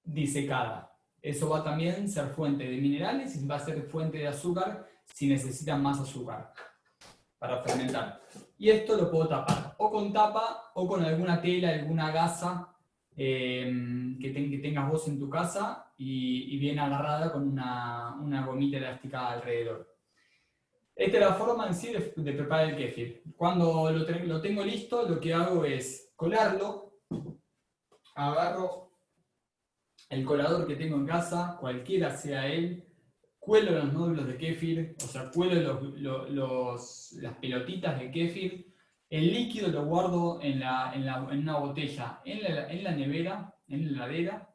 disecada. Eso va también a ser fuente de minerales y va a ser fuente de azúcar si necesitan más azúcar para fermentar. y esto lo puedo tapar, o con tapa, o con alguna tela, alguna gasa que tengas vos en tu casa y bien agarrada con una gomita elástica alrededor. Esta es la forma en sí de preparar el kéfir. Cuando lo tengo listo, lo que hago es colarlo, agarro el colador que tengo en casa, cualquiera sea él, cuelo los nódulos de kéfir, o sea, cuelo las pelotitas de kéfir, el líquido lo guardo en una botella, en la nevera, en la heladera,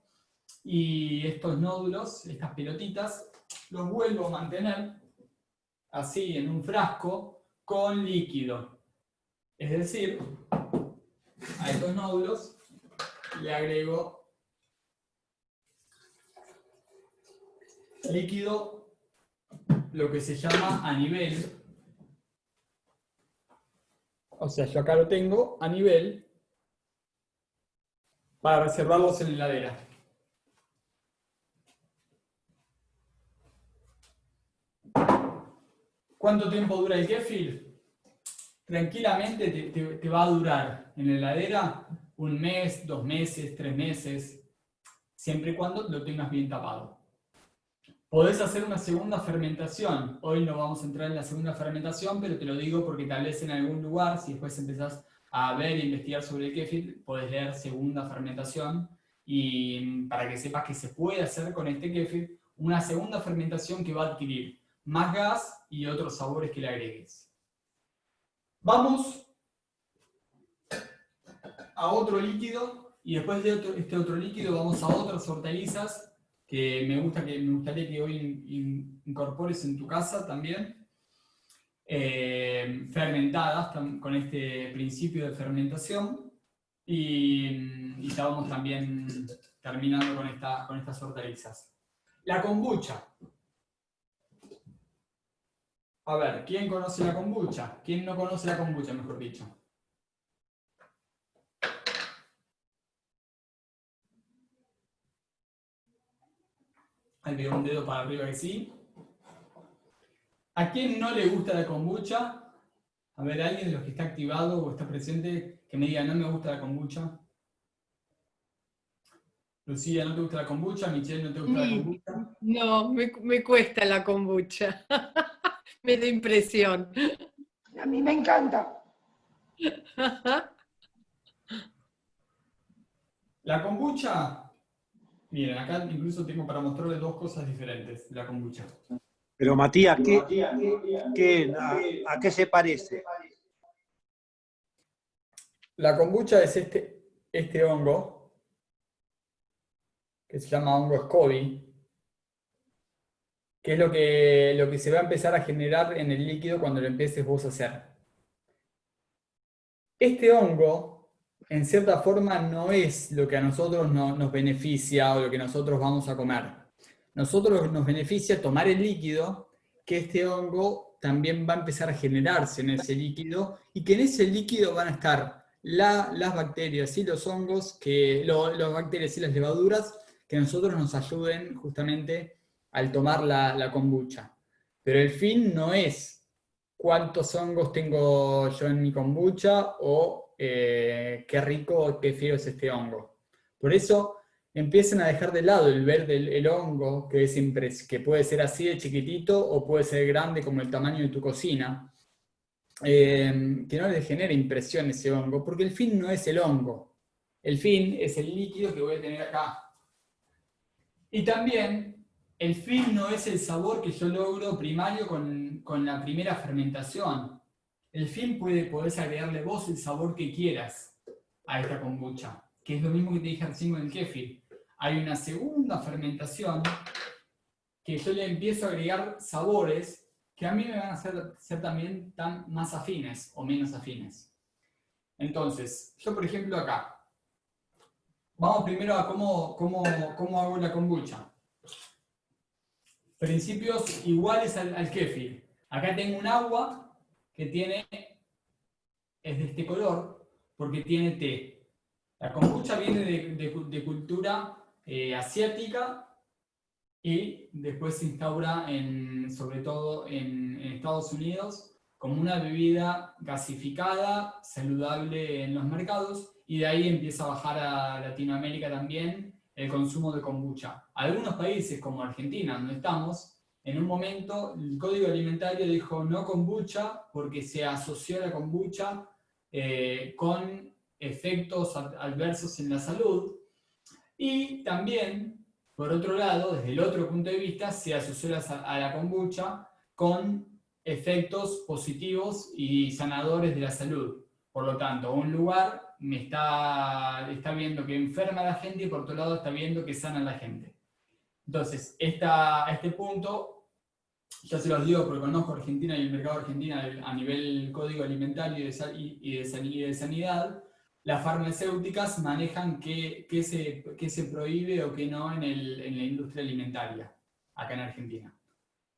y estos nódulos, estas pelotitas, los vuelvo a mantener así en un frasco con líquido. Es decir, a estos nódulos le agrego líquido, lo que se llama a nivel. O sea, yo acá lo tengo a nivel para reservarlos en la heladera. ¿Cuánto tiempo dura el kéfir? Tranquilamente te va a durar en la heladera 1 mes, 2 meses, 3 meses, siempre y cuando lo tengas bien tapado. Podés hacer una segunda fermentación. Hoy no vamos a entrar en la segunda fermentación, pero te lo digo porque tal vez en algún lugar, si después empezás a ver e investigar sobre el kéfir, podés leer segunda fermentación, y para que sepas que se puede hacer con este kéfir una segunda fermentación que va a adquirir más gas y otros sabores que le agregues. Vamos a otro líquido, y después de este otro líquido vamos a otras hortalizas que me gustaría que hoy incorpores en tu casa también, fermentadas con este principio de fermentación, y ya vamos también terminando con estas hortalizas. La kombucha. A ver, ¿quién conoce la kombucha? ¿Quién no conoce la kombucha, mejor dicho? Ahí veo un dedo para arriba que sí. ¿A quién no le gusta la kombucha? A ver, alguien de los que está activado o está presente que me diga, no me gusta la kombucha. Lucía, ¿no te gusta la kombucha? Michelle, ¿no te gusta la kombucha? No, me cuesta la kombucha. Me da impresión. A mí me encanta. La kombucha, miren, acá incluso tengo para mostrarles 2 cosas diferentes de la kombucha. Pero Matías, ¿a qué se parece? La kombucha es este hongo, que se llama hongo SCOBY, que es lo que se va a empezar a generar en el líquido cuando lo empieces vos a hacer. Este hongo, en cierta forma, no es lo que a nosotros nos beneficia o lo que nosotros vamos a comer. Nosotros nos beneficia tomar el líquido, que este hongo también va a empezar a generarse en ese líquido, y que en ese líquido van a estar las bacterias y los hongos, las bacterias y las levaduras, que a nosotros nos ayuden justamente al tomar la kombucha. Pero el fin no es cuántos hongos tengo yo en mi kombucha o qué rico o qué feo es este hongo. Por eso empiecen a dejar de lado el ver el hongo, que puede ser así de chiquitito o puede ser grande como el tamaño de tu cocina. Que no les genere impresión ese hongo, porque el fin no es el hongo. El fin es el líquido que voy a tener acá. Y también el fin no es el sabor que yo logro primario con la primera fermentación. El fin podés agregarle vos el sabor que quieras a esta kombucha, que es lo mismo que te dije recién con el kéfir. Hay una segunda fermentación que yo le empiezo a agregar sabores que a mí me van a ser también más afines o menos afines. Entonces, yo por ejemplo acá, vamos primero a cómo hago la kombucha. Principios iguales al kéfir. Acá tengo un agua que es de este color porque tiene té. La kombucha viene de cultura asiática y después se instaura sobre todo en Estados Unidos como una bebida gasificada, saludable en los mercados, y de ahí empieza a bajar a Latinoamérica también el consumo de kombucha. Algunos países, como Argentina, donde estamos, en un momento el Código Alimentario dijo no kombucha porque se asoció la kombucha con efectos adversos en la salud. Y también, por otro lado, desde el otro punto de vista, se asoció a la kombucha con efectos positivos y sanadores de la salud. Por lo tanto, un lugar me está viendo que enferma a la gente y por otro lado está viendo que sana a la gente. Entonces, este punto, ya se los digo porque conozco Argentina y el mercado argentino a nivel código alimentario y de sanidad, las farmacéuticas manejan qué se prohíbe o qué no en la industria alimentaria, acá en Argentina.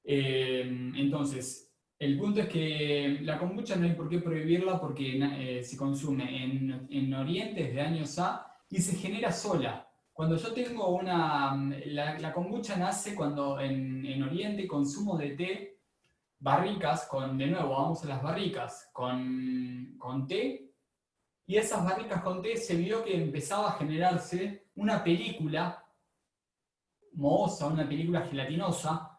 Entonces, el punto es que la kombucha no hay por qué prohibirla porque se consume en Oriente desde años A y se genera sola. Cuando yo tengo la kombucha nace cuando en Oriente consumo de té, barricas, de nuevo, vamos a las barricas, con té, y esas barricas con té se vio que empezaba a generarse una película mohosa, una película gelatinosa,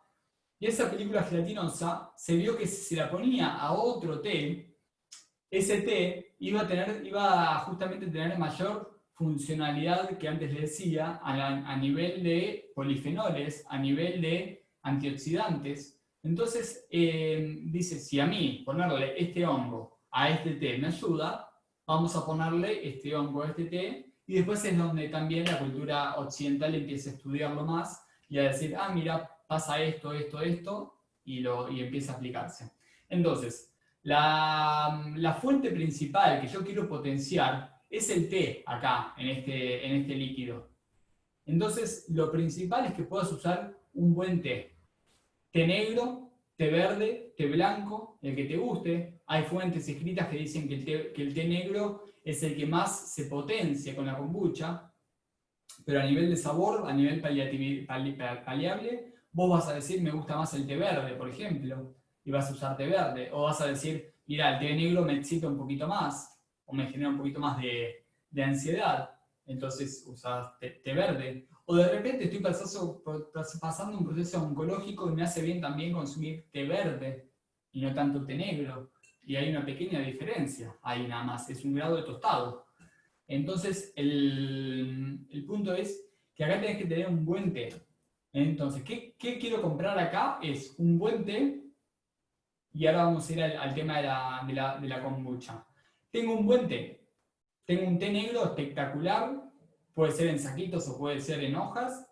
y esa película gelatinosa se vio que si se la ponía a otro té, ese té iba justamente a tener mayor funcionalidad que antes le decía a nivel de polifenoles, a nivel de antioxidantes. Entonces, dice, si a mí ponerle este hongo a este té me ayuda, vamos a ponerle este hongo a este té, y después es donde también la cultura occidental empieza a estudiarlo más y a decir, ah, mira, pasa esto, y empieza a aplicarse. Entonces, la fuente principal que yo quiero potenciar es el té acá, en este líquido. Entonces, lo principal es que puedas usar un buen té. Té negro, té verde, té blanco, el que te guste. Hay fuentes escritas que dicen que el té negro es el que más se potencia con la kombucha, pero a nivel de sabor, a nivel paliable, vos vas a decir, me gusta más el té verde, por ejemplo, y vas a usar té verde. O vas a decir, mira, el té negro me excita un poquito más, o me genera un poquito más de ansiedad, entonces usas té verde. O de repente estoy pasando un proceso oncológico y me hace bien también consumir té verde, y no tanto té negro. Y hay una pequeña diferencia, ahí nada más, es un grado de tostado. Entonces, el punto es que acá tenés que tener un buen té. Entonces, ¿qué quiero comprar acá? Es un buen té, y ahora vamos a ir al tema de la kombucha. Tengo un buen té. Tengo un té negro espectacular, puede ser en saquitos o puede ser en hojas.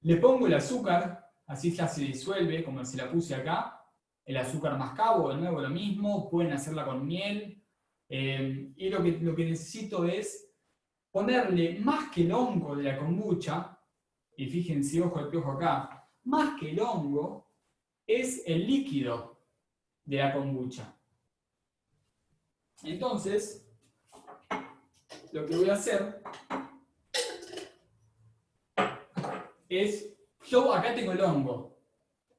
Le pongo el azúcar, así ya se disuelve, como se la puse acá. El azúcar mascabo, de nuevo lo mismo, pueden hacerla con miel. Y lo que necesito es ponerle más que el hongo de la kombucha, y fíjense ojo al piojo acá, más que el hongo es el líquido de la kombucha. Entonces, lo que voy a hacer es, yo acá tengo el hongo,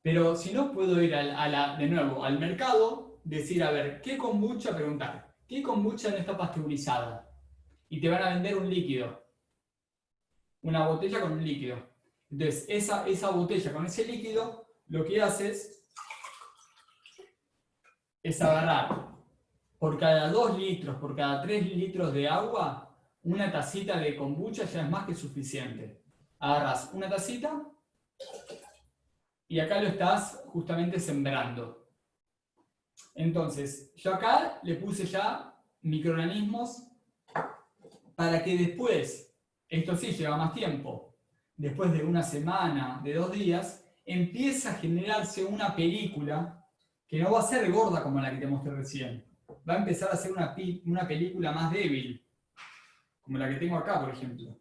pero si no puedo ir de nuevo al mercado, decir, a ver, ¿qué kombucha? Preguntar, ¿qué kombucha no está pasteurizada? Y te van a vender un líquido, una botella con un líquido. Entonces, esa botella con ese líquido, lo que haces es agarrar por cada 2 litros, por cada 3 litros de agua, una tacita de kombucha ya es más que suficiente. Agarras una tacita y acá lo estás justamente sembrando. Entonces, yo acá le puse ya microorganismos para que después, esto sí lleva más tiempo, después de una semana, de 2 días, empieza a generarse una película que no va a ser gorda como la que te mostré recién. Va a empezar a ser una película más débil, como la que tengo acá, por ejemplo.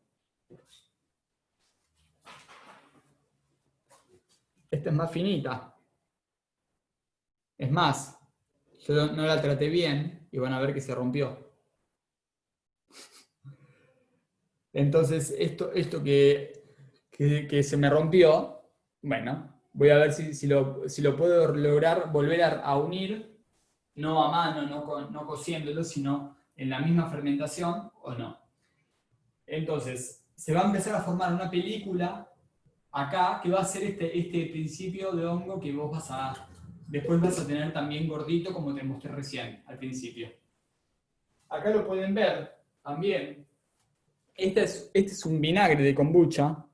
Esta es más finita. Es más, yo no la traté bien y van a ver que se rompió. Entonces, esto que se me rompió, bueno, voy a ver si lo puedo lograr volver a unir no a mano, no cociéndolo, sino en la misma fermentación o no. Entonces, se va a empezar a formar una película acá que va a ser este principio de hongo que vos después vas a tener también gordito como te mostré recién al principio. Acá lo pueden ver también. Este es un vinagre de kombucha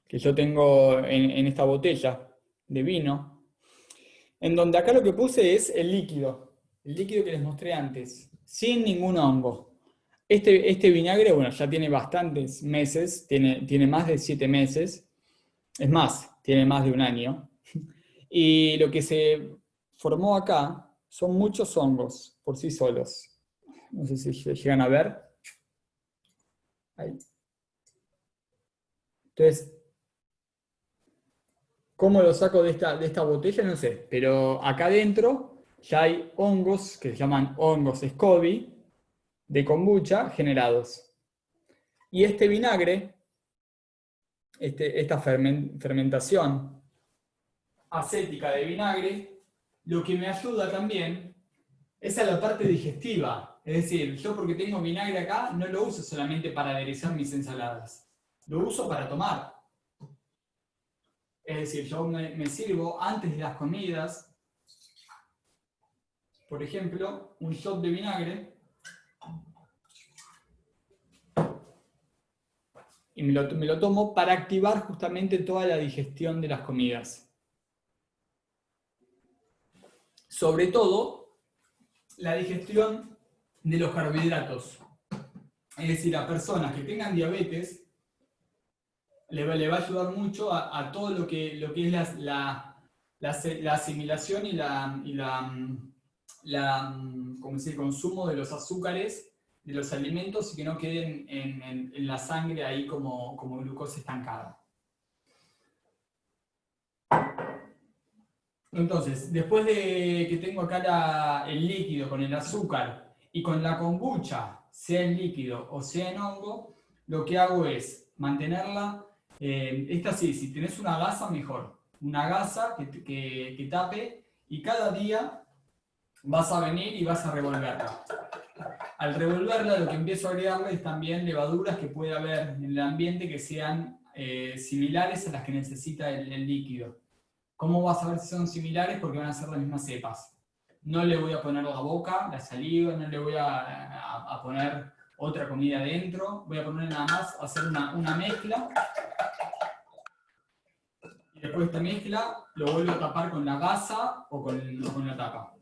que yo tengo en esta botella de vino, en donde acá lo que puse es el líquido que les mostré antes, sin ningún hongo. Este vinagre, bueno, ya tiene bastantes meses, tiene más de 7 meses, es más, tiene más de un año. Y lo que se formó acá son muchos hongos por sí solos. No sé si llegan a ver. Ahí. Entonces, ¿cómo lo saco de esta botella? No sé, pero acá adentro ya hay hongos que se llaman hongos SCOBY de kombucha generados. Y este vinagre, esta fermentación acética de vinagre, lo que me ayuda también es a la parte digestiva. Es decir, yo porque tengo vinagre acá, no lo uso solamente para aderezar mis ensaladas, lo uso para tomar. Es decir, yo me sirvo antes de las comidas, por ejemplo, un shot de vinagre, y me lo tomo para activar justamente toda la digestión de las comidas. Sobre todo, la digestión de los carbohidratos. Es decir, a personas que tengan diabetes, le va a ayudar mucho a todo lo que es la asimilación y ¿cómo se dice? El consumo de los azúcares de los alimentos y que no queden en la sangre ahí como glucosa estancada. Entonces, después de que tengo acá el líquido con el azúcar y con la kombucha, sea en líquido o sea en hongo, lo que hago es mantenerla, esta sí, si tenés una gasa mejor, una gasa que tape y cada día vas a venir y vas a revolverla. Al revolverla lo que empiezo a agregarle es también levaduras que puede haber en el ambiente que sean similares a las que necesita el líquido. ¿Cómo vas a saber si son similares? Porque van a ser las mismas cepas. No le voy a poner la boca, la saliva, no le voy a poner otra comida adentro. Voy a poner nada más, hacer una mezcla. Y después de esta mezcla lo vuelvo a tapar con la gasa o con la tapa.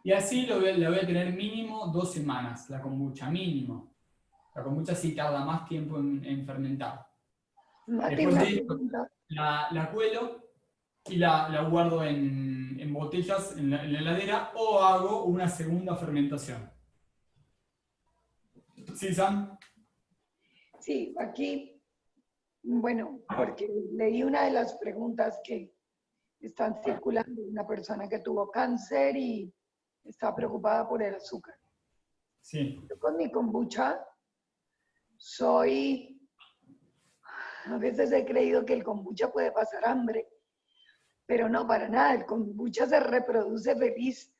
Y así la voy a tener mínimo 2 semanas, la kombucha, mínimo. La kombucha sí tarda más tiempo en fermentar. Mati, Después una de esto, pregunta. la cuelo y la guardo en botellas en la heladera o hago una segunda fermentación. ¿Sí, Sam? Sí, aquí, bueno, porque leí una de las preguntas que están circulando, una persona que tuvo cáncer y está preocupada por el azúcar. Sí. Yo con mi kombucha a veces he creído que el kombucha puede pasar hambre, pero no, para nada, el kombucha se reproduce feliz.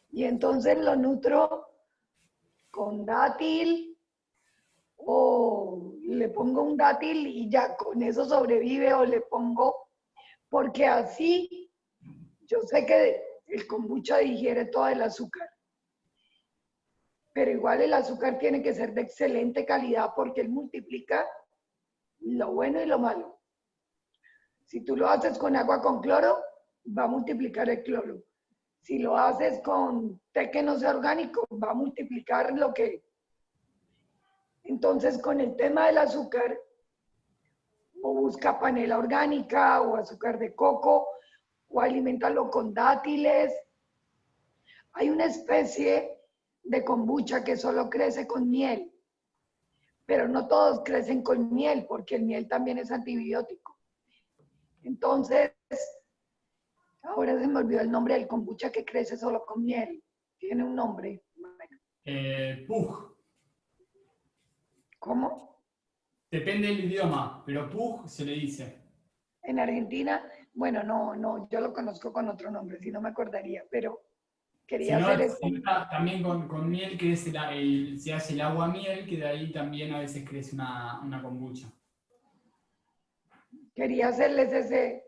Y entonces lo nutro con dátil o le pongo un dátil y ya con eso sobrevive o le pongo, porque así yo sé que el kombucha digiere todo el azúcar. Pero igual el azúcar tiene que ser de excelente calidad porque él multiplica lo bueno y lo malo. Si tú lo haces con agua con cloro, va a multiplicar el cloro. Si lo haces con té que no sea orgánico, va a multiplicar lo que... Entonces, con el tema del azúcar, o busca panela orgánica, o azúcar de coco, o aliméntalo con dátiles. Hay una especie de kombucha que solo crece con miel, pero no todos crecen con miel, porque el miel también es antibiótico. Entonces, ahora se me olvidó el nombre del kombucha que crece solo con miel. Tiene un nombre. Pug. ¿Cómo? Depende del idioma, pero Pug se le dice. En Argentina Bueno, no, yo lo conozco con otro nombre, si no me acordaría, pero Si quería no, hacer eso. también con miel, que es se hace el agua miel, que de ahí también a veces crece una kombucha. Quería hacerles ese,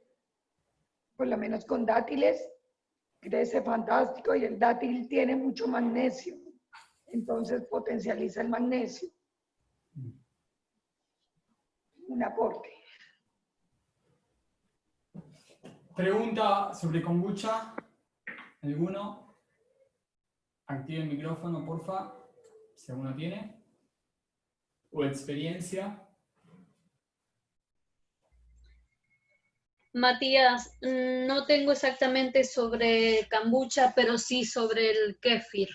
por lo menos con dátiles, crece fantástico y el dátil tiene mucho magnesio, entonces potencializa el magnesio, un aporte. Pregunta sobre kombucha. ¿Alguno? Active el micrófono, porfa, si alguno tiene. O experiencia. Matías, no tengo exactamente sobre kombucha, pero sí sobre el kéfir.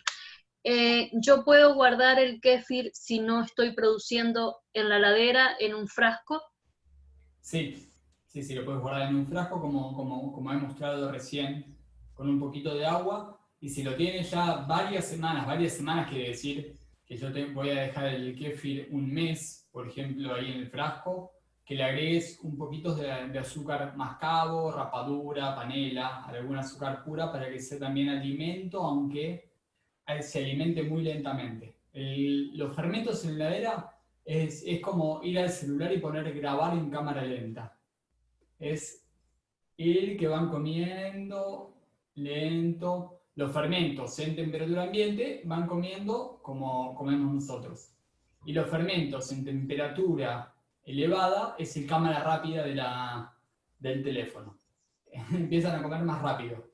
¿Yo puedo guardar el kéfir si no estoy produciendo en la heladera, en un frasco? Sí, lo puedes guardar en un frasco como he mostrado recién, con un poquito de agua. Y si lo tienes ya varias semanas quiere decir que yo te voy a dejar el kéfir un mes, por ejemplo, ahí en el frasco, que le agregues un poquito de azúcar mascabo, rapadura, panela, algún azúcar pura para que sea también alimento, aunque se alimente muy lentamente. Los fermentos en la heladera es como ir al celular y poner grabar en cámara lenta. Es ir que van comiendo lento. Los fermentos en temperatura ambiente van comiendo como comemos nosotros. Y los fermentos en temperatura elevada es el cámara rápida del teléfono. Empiezan a comer más rápido.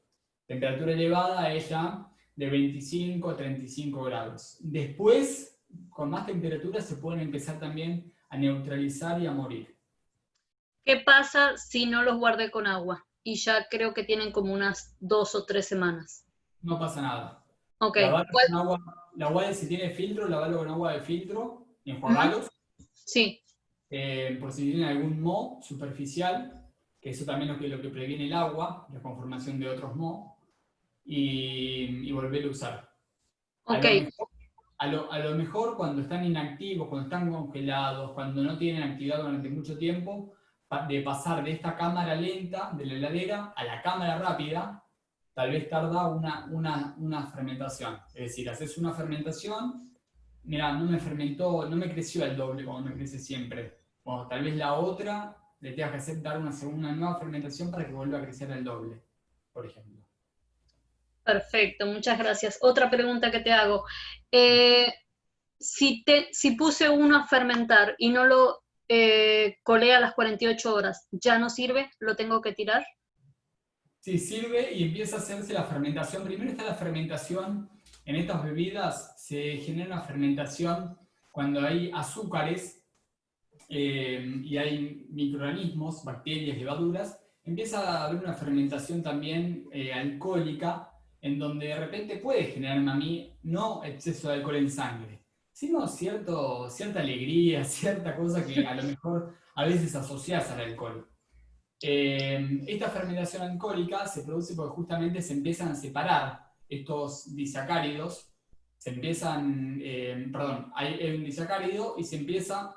Temperatura elevada es ya de 25 a 35 grados. Después, con más temperatura, se pueden empezar también a neutralizar y a morir. ¿Qué pasa si no los guardé con agua? Y ya creo que tienen como unas 2 o 3 semanas. No pasa nada. Ok. La agua, si tiene filtro, lavarlo con agua de filtro, Uh-huh. enjuagalos. Sí. Por si tienen algún moho superficial, que eso también es lo que previene el agua, la conformación de otros mohos, y volverlo a usar. Ok. A lo mejor cuando están inactivos, cuando están congelados, cuando no tienen actividad durante mucho tiempo, de pasar de esta cámara lenta de la heladera a la cámara rápida, tal vez tarda una fermentación. Es decir, haces una fermentación, mira, no me creció el doble como me crece siempre. O tal vez la otra le tengas que dar una nueva fermentación para que vuelva a crecer el doble, por ejemplo. Perfecto, muchas gracias. Otra pregunta que te hago. Si puse uno a fermentar y no lo colé a las 48 horas, ¿ya no sirve? ¿Lo tengo que tirar? Sí, sirve y empieza a hacerse la fermentación. Primero está la fermentación. En estas bebidas se genera una fermentación cuando hay azúcares y hay microorganismos, bacterias, levaduras. Empieza a haber una fermentación también alcohólica, en donde de repente puede generarme a mí no exceso de alcohol en sangre, sino cierta alegría, cierta cosa que a lo mejor a veces asocias al alcohol. Esta fermentación alcohólica se produce porque justamente se empiezan a separar estos disacáridos, hay un disacárido y se empieza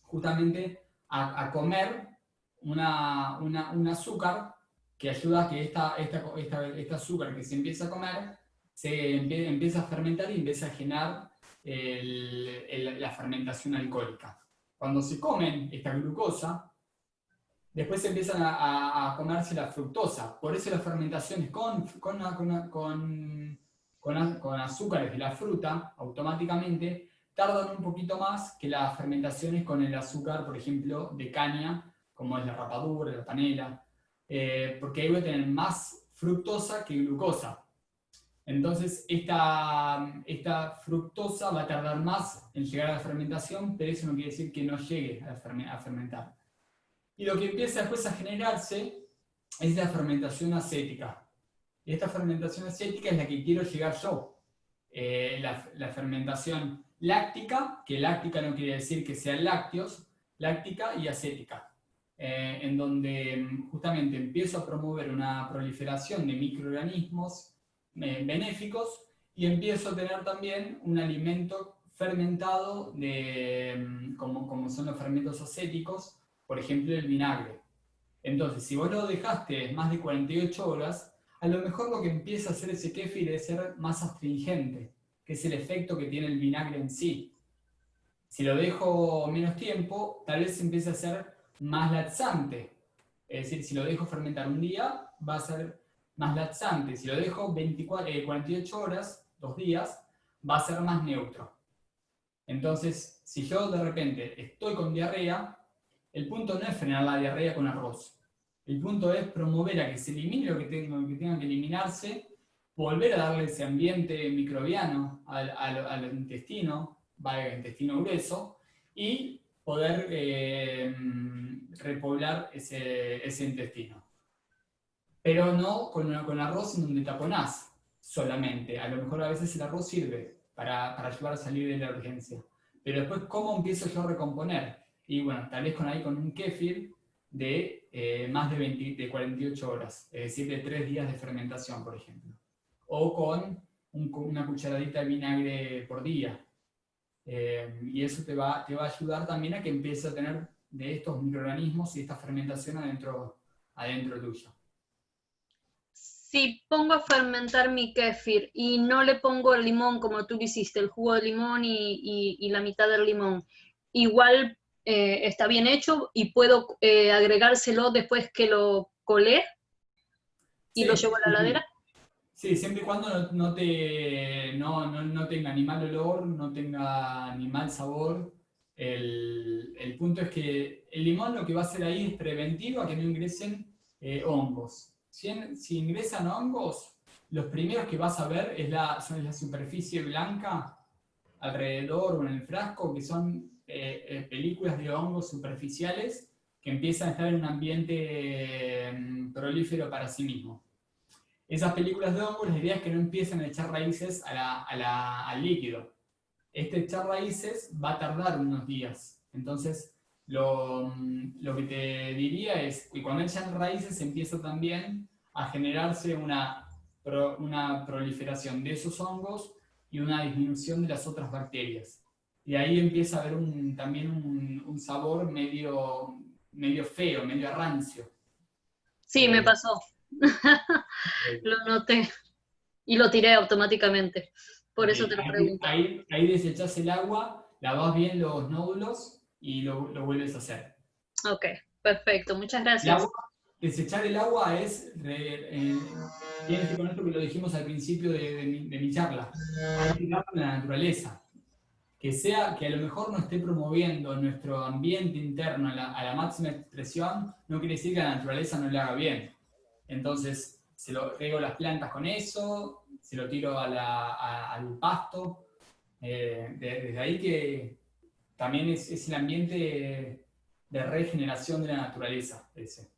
justamente a comer un azúcar que ayuda a que este azúcar que se empieza a comer empieza a fermentar y empieza a generar la fermentación alcohólica. Cuando se comen esta glucosa, después empiezan a comerse la fructosa. Por eso las fermentaciones con azúcares de la fruta, automáticamente, tardan un poquito más que las fermentaciones con el azúcar, por ejemplo, de caña, como es la rapadura, la panela, porque ahí voy a tener más fructosa que glucosa. Entonces, esta fructosa va a tardar más en llegar a la fermentación, pero eso no quiere decir que no llegue a fermentar. Y lo que empieza después a generarse es la fermentación acética. Y esta fermentación acética es la que quiero llegar yo. La fermentación láctica, que láctica no quiere decir que sean lácteos, láctica y acética, en donde justamente empiezo a promover una proliferación de microorganismos benéficos y empiezo a tener también un alimento fermentado como son los fermentos acéticos, por ejemplo el vinagre. Entonces, si vos lo dejaste más de 48 horas, a lo mejor lo que empieza a hacer ese kéfir es ser más astringente, que es el efecto que tiene el vinagre en sí. Si lo dejo menos tiempo, tal vez empiece a ser más laxante. Es decir, si lo dejo fermentar un día, va a ser más laxante. Si lo dejo 48 horas, 2 días, va a ser más neutro. Entonces, si yo de repente estoy con diarrea, el punto no es frenar la diarrea con arroz. El punto es promover a que se elimine lo que tenga que eliminarse, volver a darle ese ambiente microbiano al intestino, el intestino grueso, y poder repoblar ese intestino. Pero no con arroz en donde taponás solamente. A lo mejor a veces el arroz sirve para ayudar a salir de la urgencia. Pero después, ¿cómo empiezo yo a recomponer? Y bueno, tal vez con un kéfir de más de 48 horas, es decir, de 3 días de fermentación, por ejemplo. O con una cucharadita de vinagre por día. Y eso te va a ayudar también a que empieces a tener de estos microorganismos y esta fermentación adentro tuyo. Si pongo a fermentar mi kéfir y no le pongo el limón como tú lo hiciste, el jugo de limón y la mitad del limón, igual está bien hecho y puedo agregárselo después que lo colé y lo llevo a la heladera. Sí, siempre y cuando no tenga ni mal olor, no tenga ni mal sabor. El punto es que el limón lo que va a hacer ahí es preventivo a que no ingresen hongos. Si ingresan hongos, los primeros que vas a ver son la superficie blanca alrededor o en el frasco, que son películas de hongos superficiales que empiezan a estar en un ambiente prolífero para sí mismo. Esas películas de hongos, la idea es que no empiecen a echar raíces al líquido. Echar raíces va a tardar unos días. Entonces, lo que te diría es que cuando echan raíces empieza también a generarse una proliferación de esos hongos y una disminución de las otras bacterias. Y ahí empieza a haber también un sabor medio feo, medio rancio. Sí, me pasó. Lo noté y lo tiré automáticamente. Por eso te lo pregunto. Ahí desechás el agua, lavas bien los nódulos y lo vuelves a hacer. Ok, perfecto. Muchas gracias. Desechar el agua tiene que ver con esto que lo dijimos al principio de mi charla. Hay que darlo a la naturaleza. Que a lo mejor no esté promoviendo nuestro ambiente interno a la máxima expresión, no quiere decir que la naturaleza no le haga bien. Entonces, se lo riego las plantas con eso, se lo tiro al pasto. Desde ahí que también es el ambiente de regeneración de la naturaleza. Ese.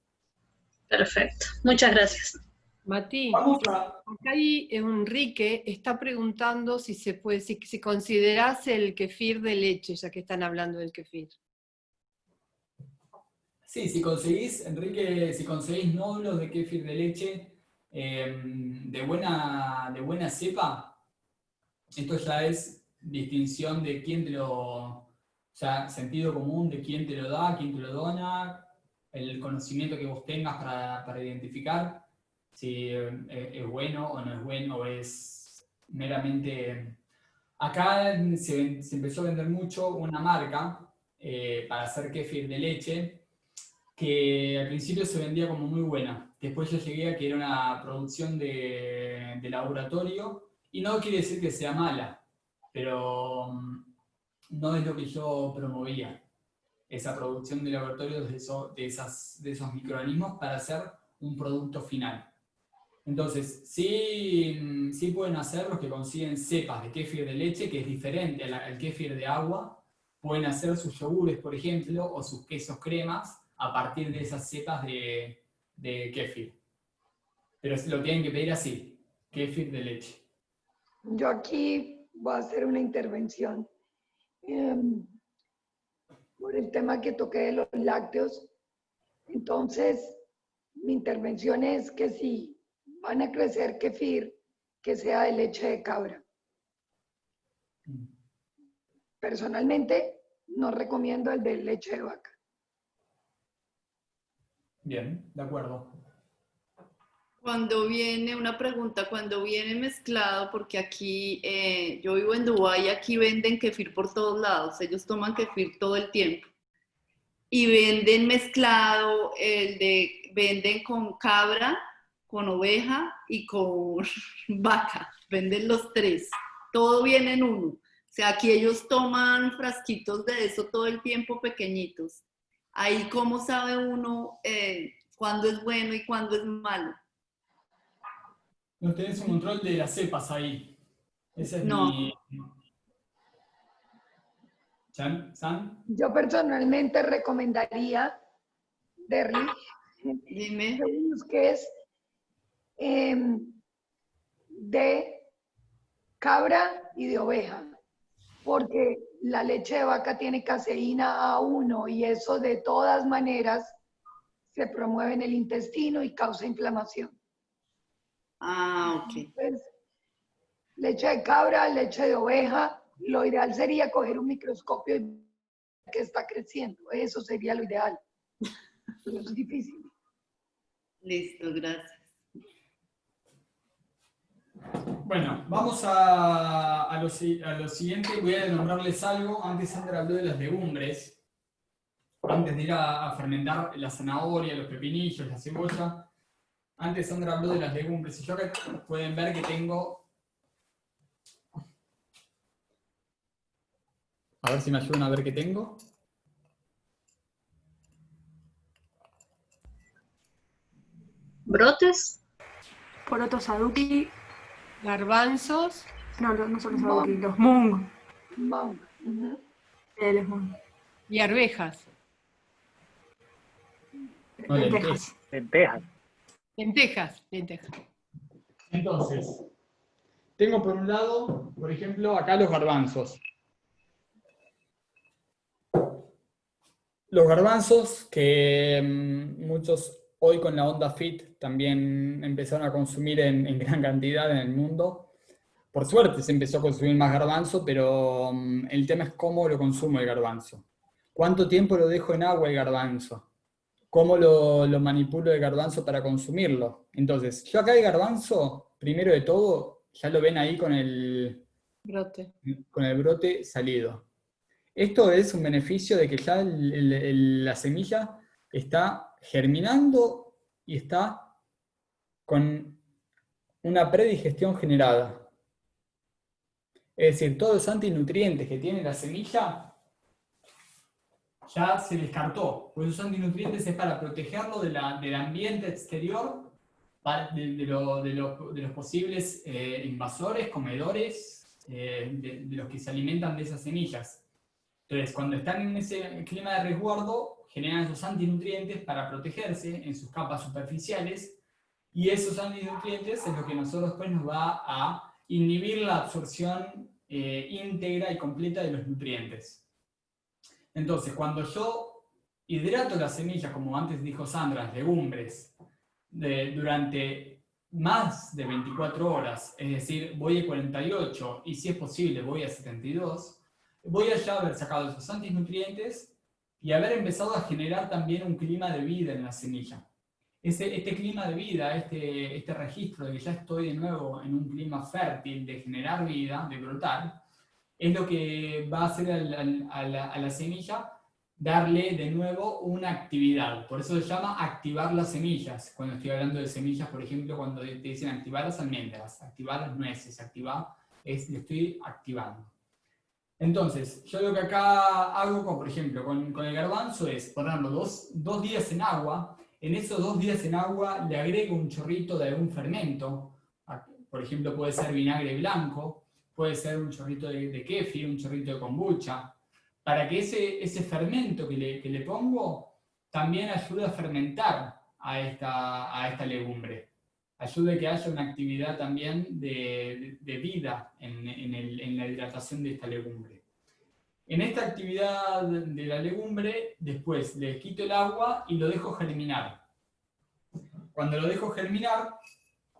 Perfecto. Muchas gracias. Mati, Vamos acá hay Enrique está preguntando si considerás el kéfir de leche, ya que están hablando del kéfir. Sí, si conseguís nódulos de kéfir de leche de buena cepa, esto ya es distinción de quién sentido común de quién te lo da, quién te lo dona, el conocimiento que vos tengas para identificar si es bueno o no es bueno, o es meramente... Acá se empezó a vender mucho una marca para hacer kéfir de leche, que al principio se vendía como muy buena. Después yo llegué a que era una producción de laboratorio, y no quiere decir que sea mala, pero no es lo que yo promovía, esa producción de laboratorio de esos microorganismos para hacer un producto final. Entonces, sí pueden hacer los que consiguen cepas de kéfir de leche, que es diferente al kéfir de agua. Pueden hacer sus yogures, por ejemplo, o sus quesos cremas a partir de esas cepas de kéfir. Pero lo tienen que pedir así, kéfir de leche. Yo aquí voy a hacer una intervención por el tema que toqué de los lácteos. Entonces, mi intervención es que si van a crecer kéfir, que sea de leche de cabra. Personalmente, no recomiendo el de leche de vaca. Bien, de acuerdo. Cuando viene, una pregunta, cuando viene mezclado, porque aquí, yo vivo en Dubái, aquí venden kefir por todos lados, ellos toman kefir todo el tiempo. Y venden mezclado, venden con cabra, con oveja y con vaca, venden los tres, todo viene en uno. O sea, aquí ellos toman frasquitos de eso todo el tiempo pequeñitos. Ahí, ¿cómo sabe uno cuándo es bueno y cuándo es malo? No tenés un control de las cepas ahí. Esa es No. mi... ¿San? Yo personalmente recomendaría, Derly, Dime. que busques de cabra y de oveja, porque la leche de vaca tiene caseína A1 y eso de todas maneras se promueve en el intestino y causa inflamación. Ah, ok. Entonces, leche de cabra, leche de oveja, lo ideal sería coger un microscopio y ver que está creciendo. Eso sería lo ideal. Pero es difícil. Listo, gracias. Bueno, vamos a lo siguiente. Voy a nombrarles algo. Antes Sandra habló de las legumbres. Antes de ir a fermentar la zanahoria, los pepinillos, la cebolla. Antes Sandra habló de las legumbres. Y yo acá pueden ver que tengo... A ver si me ayudan a ver qué tengo. ¿Brotes? Porotos saduki. Garbanzos, No, no son los saduki, los mung. Mong. Ujú. Los mung. y arvejas. No, Lentejas. Lentejas. Lentejas. Entonces, tengo por un lado, por ejemplo, acá los garbanzos. Los garbanzos que muchos hoy con la onda fit también empezaron a consumir en gran cantidad en el mundo. Por suerte se empezó a consumir más garbanzo, pero el tema es cómo lo consumo el garbanzo. ¿Cuánto tiempo lo dejo en agua el garbanzo? ¿Cómo lo manipulo el garbanzo para consumirlo? Entonces, yo acá el garbanzo, primero de todo, ya lo ven ahí con el brote salido. Esto es un beneficio de que ya la semilla está germinando y está con una predigestión generada. Es decir, todos los antinutrientes que tiene la semilla ya se descartó. Pues esos antinutrientes es para protegerlo del ambiente exterior, de los posibles invasores, comedores, de los que se alimentan de esas semillas. Entonces, cuando están en ese clima de resguardo, generan esos antinutrientes para protegerse en sus capas superficiales, y esos antinutrientes es lo que nosotros pues nos va a inhibir la absorción íntegra y completa de los nutrientes. Entonces, cuando yo hidrato las semillas, como antes dijo Sandra, las legumbres, durante más de 24 horas, es decir, voy a 48 y si es posible voy a 72, voy a ya haber sacado esos antinutrientes y haber empezado a generar también un clima de vida en la semilla. Este clima de vida, este registro de que ya estoy de nuevo en un clima fértil de generar vida, de brotar, es lo que va a hacer a la semilla darle de nuevo una actividad. Por eso se llama activar las semillas. Cuando estoy hablando de semillas, por ejemplo, cuando te dicen activar las almendras, activar las nueces, le estoy activando. Entonces, yo lo que acá hago, por ejemplo, con el garbanzo es ponerlo dos días en agua. En esos 2 días en agua le agrego un chorrito de algún fermento. Por ejemplo, puede ser vinagre blanco, puede ser un chorrito de kéfir, un chorrito de kombucha, para que ese fermento que le pongo también ayude a fermentar a esta legumbre. Ayude a que haya una actividad también de vida en la hidratación de esta legumbre. En esta actividad de la legumbre, después le quito el agua y lo dejo germinar. Cuando lo dejo germinar,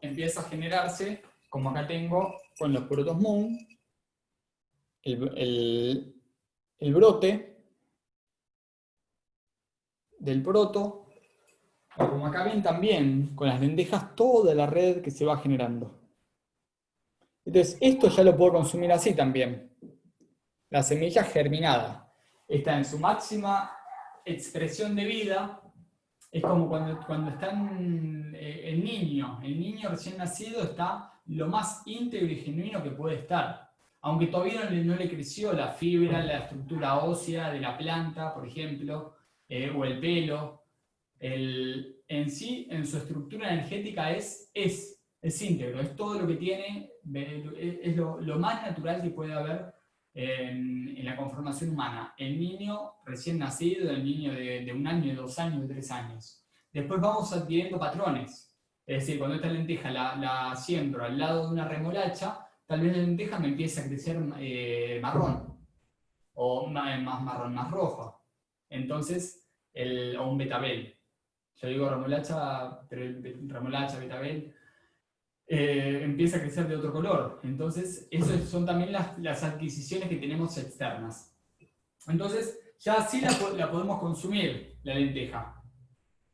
empieza a generarse, como acá tengo con los porotos mung, el brote del poroto O como acá ven también, con las lentejas, toda la red que se va generando. Entonces, esto ya lo puedo consumir así también. La semilla germinada está en su máxima expresión de vida. Es como cuando están el niño recién nacido está lo más íntegro y genuino que puede estar. Aunque todavía no le creció la fibra, la estructura ósea de la planta, por ejemplo, o el pelo. En sí, en su estructura energética es íntegro, es todo lo que tiene, es lo más natural que puede haber en la conformación humana. El niño recién nacido, el niño de 1 año, de 2 años, de 3 años. Después vamos adquiriendo patrones. Es decir, cuando esta lenteja la siembro al lado de una remolacha, tal vez la lenteja me empiece a crecer marrón, o más marrón, más roja. Entonces, o un betabel. Yo digo remolacha, pero remolacha, betabel, empieza a crecer de otro color. Entonces, esas son también las adquisiciones que tenemos externas. Entonces, ya así la podemos consumir, la lenteja.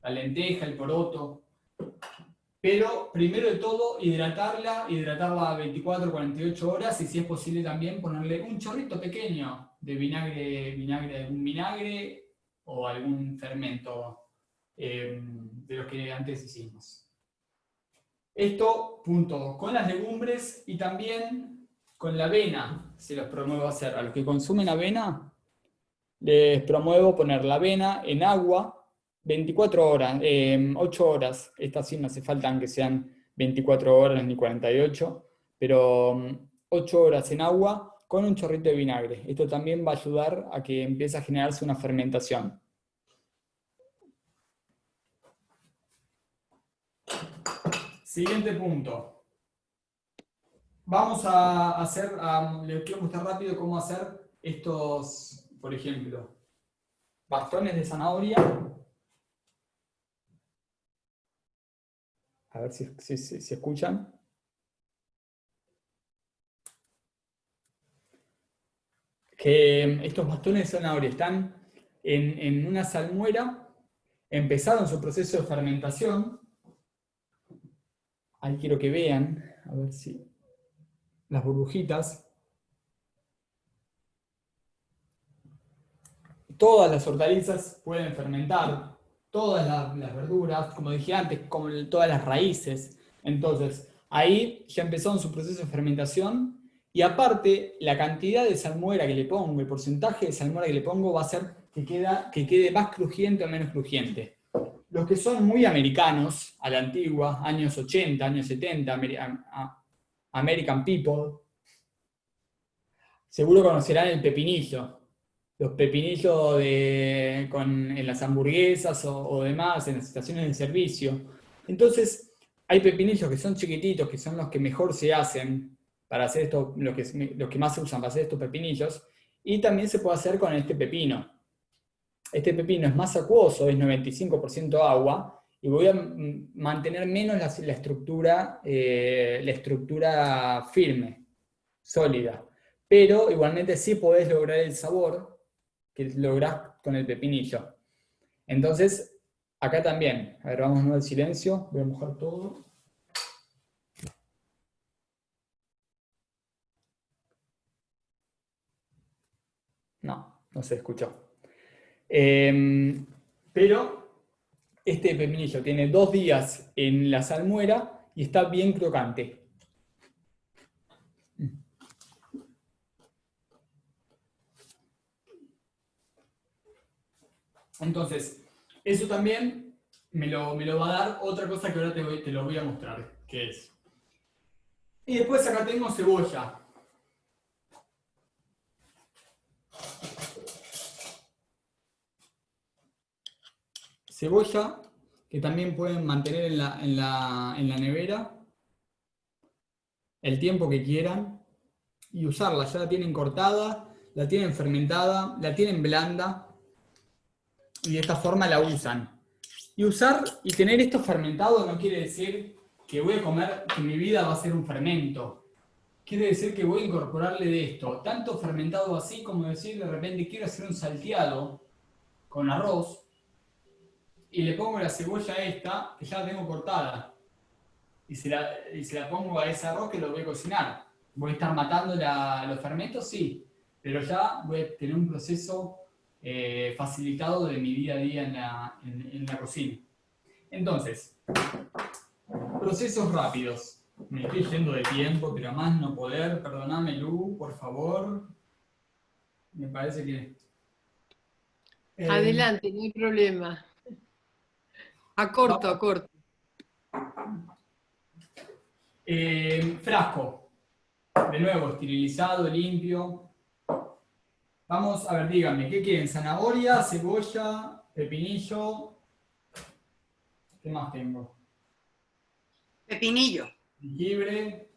La lenteja, el poroto. Pero, primero de todo, hidratarla 24 48 horas y si es posible también ponerle un chorrito pequeño de vinagre o algún fermento de los que antes hicimos. Esto, punto, con las legumbres y también con la avena se los promuevo a hacer. A los que consumen avena, les promuevo poner la avena en agua 24 horas, 8 horas. Estas sí no hace falta que sean 24 horas ni 48, pero 8 horas en agua con un chorrito de vinagre. Esto también va a ayudar a que empiece a generarse una fermentación. Siguiente punto. Vamos a hacer, les quiero mostrar rápido cómo hacer estos, por ejemplo, bastones de zanahoria. A ver si escuchan. Que estos bastones de zanahoria están en una salmuera, empezaron su proceso de fermentación. Ahí quiero que vean, a ver si las burbujitas. Todas las hortalizas pueden fermentar, todas las verduras, como dije antes, como todas las raíces. Entonces, ahí ya empezó en su proceso de fermentación y aparte, la cantidad de salmuera que le pongo, el porcentaje de salmuera que le pongo va a hacer que quede más crujiente o menos crujiente. Los que son muy americanos, a la antigua, años 80, años 70, American People, seguro conocerán el pepinillo. Los pepinillos en las hamburguesas o demás, en las estaciones de servicio. Entonces, hay pepinillos que son chiquititos, que son los que mejor se hacen para hacer esto, los que más se usan para hacer estos pepinillos. Y también se puede hacer con este pepino. Este pepino es más acuoso, es 95% agua, y voy a mantener menos la estructura firme, sólida. Pero igualmente sí podés lograr el sabor que lográs con el pepinillo. Entonces, acá también, a ver, vamos al silencio, voy a mojar todo. No se escuchó. Pero este pepinillo tiene 2 días en la salmuera y está bien crocante. Entonces, eso también me lo va a dar otra cosa que ahora te lo voy a mostrar, que es. Y después acá tengo cebolla. Cebolla que también pueden mantener en la nevera el tiempo que quieran y usarla. Ya la tienen cortada, la tienen fermentada, la tienen blanda y de esta forma la usan. Y usar y tener esto fermentado no quiere decir que voy a comer, que mi vida va a ser un fermento. Quiere decir que voy a incorporarle de esto, tanto fermentado así como decir de repente quiero hacer un salteado con arroz. y le pongo la cebolla esta, que ya la tengo cortada, y se la pongo a ese arroz que lo voy a cocinar. ¿Voy a estar matando los fermentos? Sí, pero ya voy a tener un proceso facilitado de mi día a día en la cocina. Entonces, procesos rápidos. Me estoy yendo de tiempo, pero a más no poder. Perdóname, Lu, por favor. Me parece que... Adelante, no hay problema. Acorto, acorto. Frasco. De nuevo, esterilizado, limpio. Vamos, a ver, díganme, ¿qué quieren? ¿Zanahoria, cebolla, pepinillo? ¿Qué más tengo? Pepinillo. Jengibre.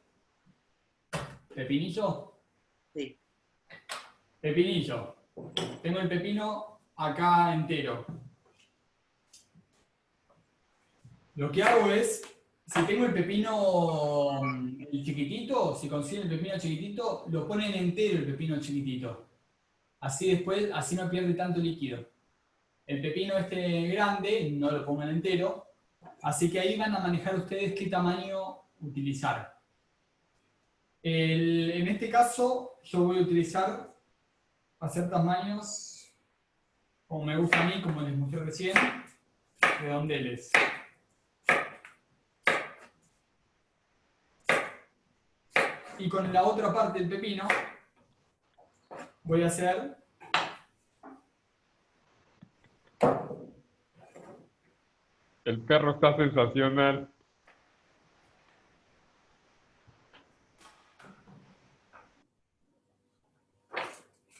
¿Pepinillo? Sí. Pepinillo. Tengo el pepino acá entero. Lo que hago es, si tengo el pepino el chiquitito, si consiguen el pepino chiquitito, lo ponen entero el pepino chiquitito. Así después, así no pierde tanto líquido. El pepino este grande no lo pongan entero, así que ahí van a manejar ustedes qué tamaño utilizar. En este caso, yo voy a utilizar hacer tamaños, como me gusta a mí, como les mostré recién, redondeles. Y con la otra parte del pepino, voy a hacer El perro está sensacional.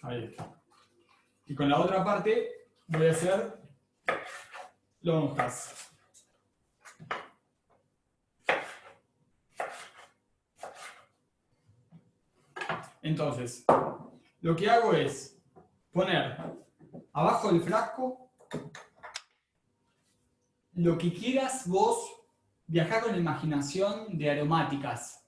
ahí está. Y con la otra parte voy a hacer lonjas. Entonces, lo que hago es poner abajo del frasco lo que quieras vos, viajar con la imaginación de aromáticas.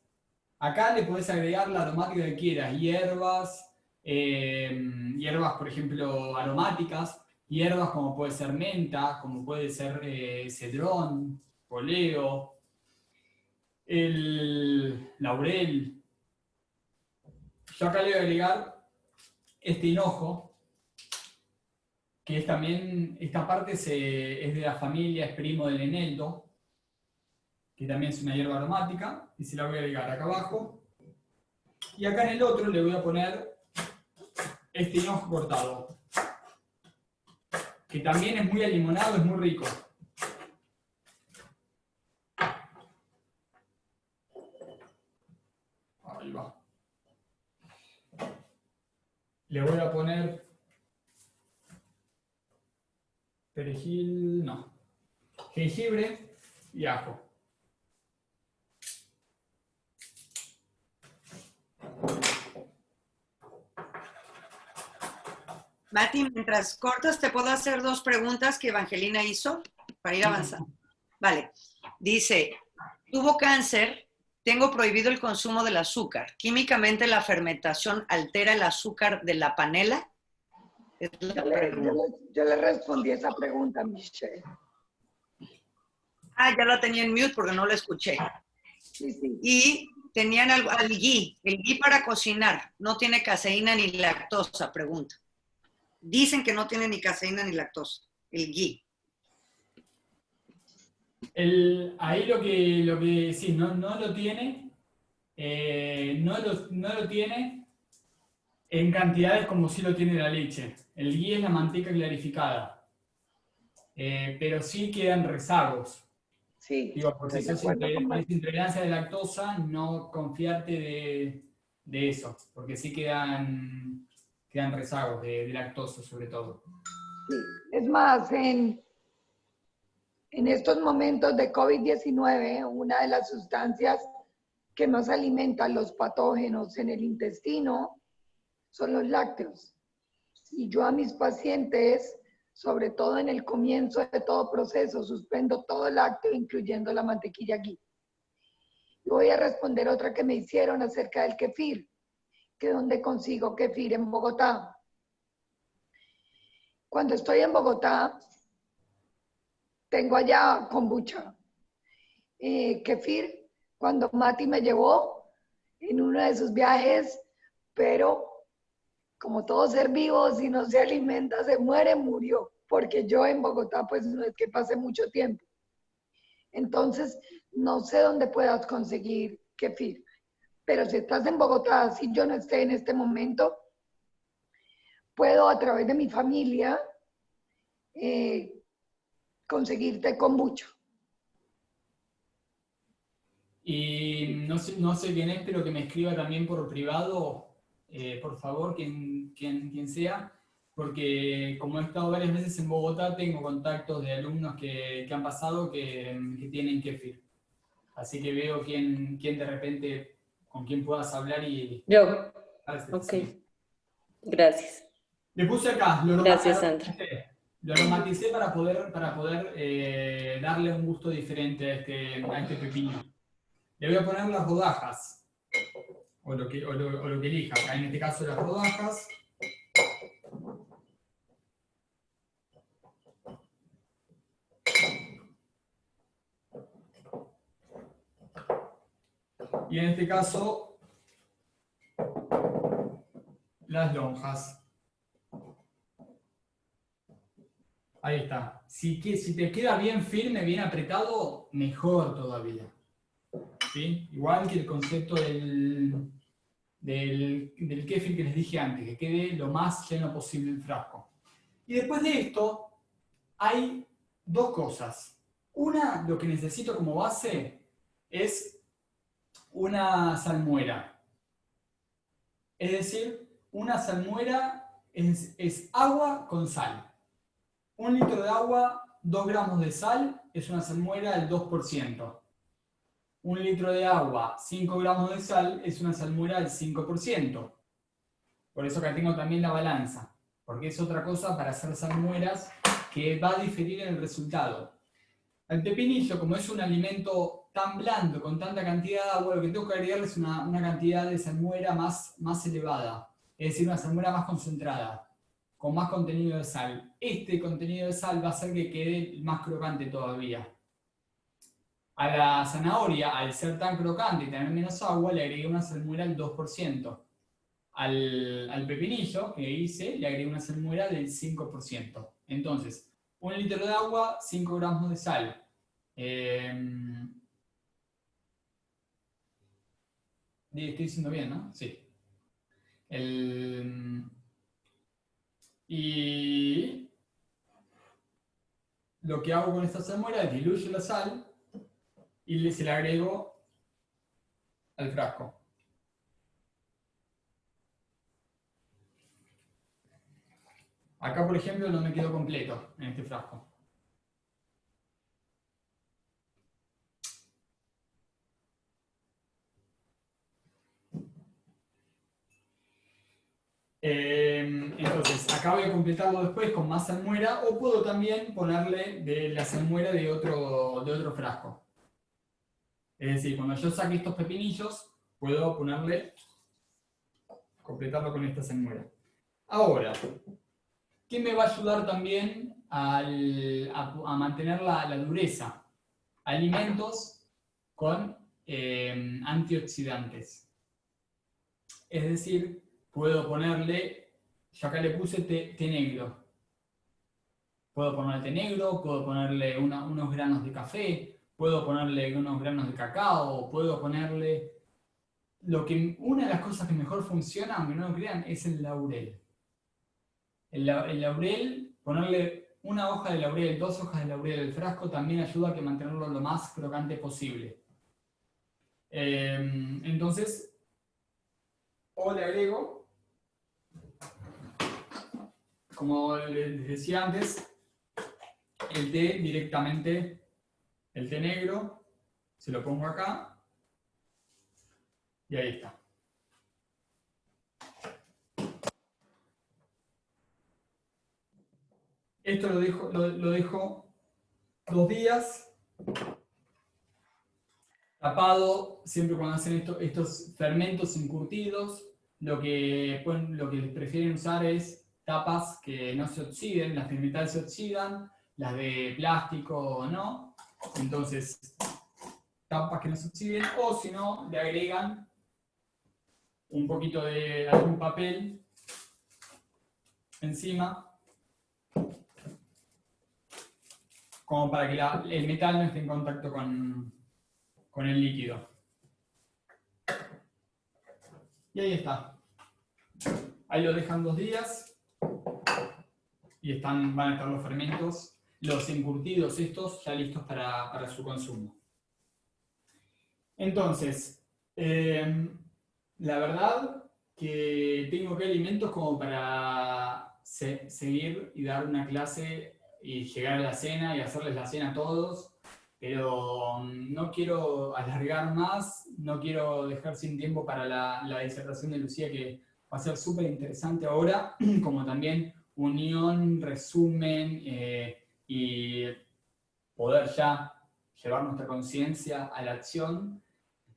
Acá le podés agregar la aromática que quieras, hierbas, hierbas por ejemplo aromáticas, hierbas como puede ser menta, como puede ser cedrón, poleo, el laurel. Yo acá le voy a agregar este hinojo, que es también, esta parte es de la familia, es primo del eneldo, que también es una hierba aromática, y se la voy a agregar acá abajo. Y acá en el otro le voy a poner este hinojo cortado, que también es muy alimonado, es muy rico. Ahí va. Le voy a poner perejil, no, jengibre y ajo. Mati, mientras cortas, ¿te puedo hacer 2 preguntas que Evangelina hizo para ir avanzando? Vale. Dice, tuvo cáncer, tengo prohibido el consumo del azúcar. ¿Químicamente la fermentación altera el azúcar de la panela? Es la pregunta. Yo le respondí esa pregunta, Michelle. Ah, ya lo tenía en mute porque no lo escuché. Sí, sí. Y tenían algo, el ghee para cocinar, ¿no tiene caseína ni lactosa? Pregunta. Dicen que no tiene ni caseína ni lactosa, el ghee. Ahí lo que sí, no lo tiene, no lo tiene en cantidades como sí lo tiene la leche. El ghee es la manteca clarificada, pero sí quedan rezagos. Sí. Digo, por si sos intolerancia de lactosa, no confiarte de eso, porque sí quedan rezagos de lactosa sobre todo. Sí. Es más, en estos momentos de COVID-19, una de las sustancias que más alimentan los patógenos en el intestino son los lácteos. Y yo a mis pacientes, sobre todo en el comienzo de todo proceso, suspendo todo el lácteo, incluyendo la mantequilla ghee. Y voy a responder otra que me hicieron acerca del kefir, que dónde consigo kefir en Bogotá. Cuando estoy en Bogotá, tengo allá kombucha. Kefir, cuando Mati me llevó en uno de sus viajes, pero como todo ser vivo, si no se alimenta, se muere, murió. Porque yo en Bogotá, pues no es que pase mucho tiempo. Entonces, no sé dónde puedas conseguir kefir. Pero si estás en Bogotá, si yo no esté en este momento, puedo a través de mi familia conseguirte kombucha. Y no sé quién es, pero que me escriba también por privado, por favor, quien sea, porque como he estado varias veces en Bogotá, tengo contactos de alumnos que han pasado que tienen kefir. Así que veo quién de repente, con quién puedas hablar y... Yo. Ok. Gracias. Le puse acá, Gracias, Sandra. Lo aromaticé para poder darle un gusto diferente a este pepino. Le voy a poner las rodajas, o lo que elija. Acá en este caso las rodajas. Y en este caso, las lonjas. Ahí está. Si te queda bien firme, bien apretado, mejor todavía. ¿Sí? Igual que el concepto del kéfir que les dije antes, que quede lo más lleno posible el frasco. Y después de esto, hay dos cosas. Una, lo que necesito como base es una salmuera. Es decir, una salmuera es agua con sal. 1 litro de agua, 2 gramos de sal, es una salmuera del 2%. 1 litro de agua, 5 gramos de sal, es una salmuera del 5%. Por eso acá tengo también la balanza, porque es otra cosa para hacer salmueras que va a diferir en el resultado. El pepinillo, como es un alimento tan blando, con tanta cantidad de agua, lo que tengo que agregarle es una cantidad de salmuera más elevada, es decir, una salmuera más concentrada, con más contenido de sal. Este contenido de sal va a hacer que quede más crocante todavía. A la zanahoria, al ser tan crocante y tener menos agua, le agregué una salmuera del 2%. Al pepinillo que hice, le agregué una salmuera del 5%. Entonces, 1 litro de agua, 5 gramos de sal. Estoy diciendo bien, ¿no? Sí. Y lo que hago con esta salmuera es diluyo la sal y se la agrego al frasco. Acá, por ejemplo, no me quedó completo en este frasco. Entonces, acá voy a completarlo después con más salmuera, o puedo también ponerle de la salmuera de otro frasco. Es decir, cuando yo saque estos pepinillos, puedo completarlo con esta salmuera. Ahora, ¿qué me va a ayudar también a mantener la dureza? Alimentos con antioxidantes. Es decir, puedo ponerle, yo acá le puse té negro. Puedo ponerle té negro, puedo ponerle unos granos de café, puedo ponerle unos granos de cacao, puedo ponerle... Una de las cosas que mejor funciona, aunque no lo crean, es el laurel. El laurel, ponerle 1 hoja de laurel, 2 hojas de laurel al frasco también ayuda a que mantenerlo lo más crocante posible. Entonces, o le agrego, como les decía antes, el té directamente, el té negro, se lo pongo acá y ahí está. Esto lo dejo 2 días tapado, siempre cuando hacen estos fermentos encurtidos, lo que prefieren usar es tapas que no se oxiden, las de metal se oxidan, las de plástico o no. Entonces, tapas que no se oxiden, o si no, le agregan un poquito de algún papel encima, como para que el metal no esté en contacto con el líquido. Y ahí está. Ahí lo dejan 2 días y van a estar los fermentos, los encurtidos estos, ya listos para su consumo. Entonces, la verdad que tengo que alimentos como para seguir y dar una clase y llegar a la cena y hacerles la cena a todos, pero no quiero alargar más, no quiero dejar sin tiempo para la disertación de Lucía, que va a ser súper interesante ahora, como también unión, resumen y poder ya llevar nuestra conciencia a la acción.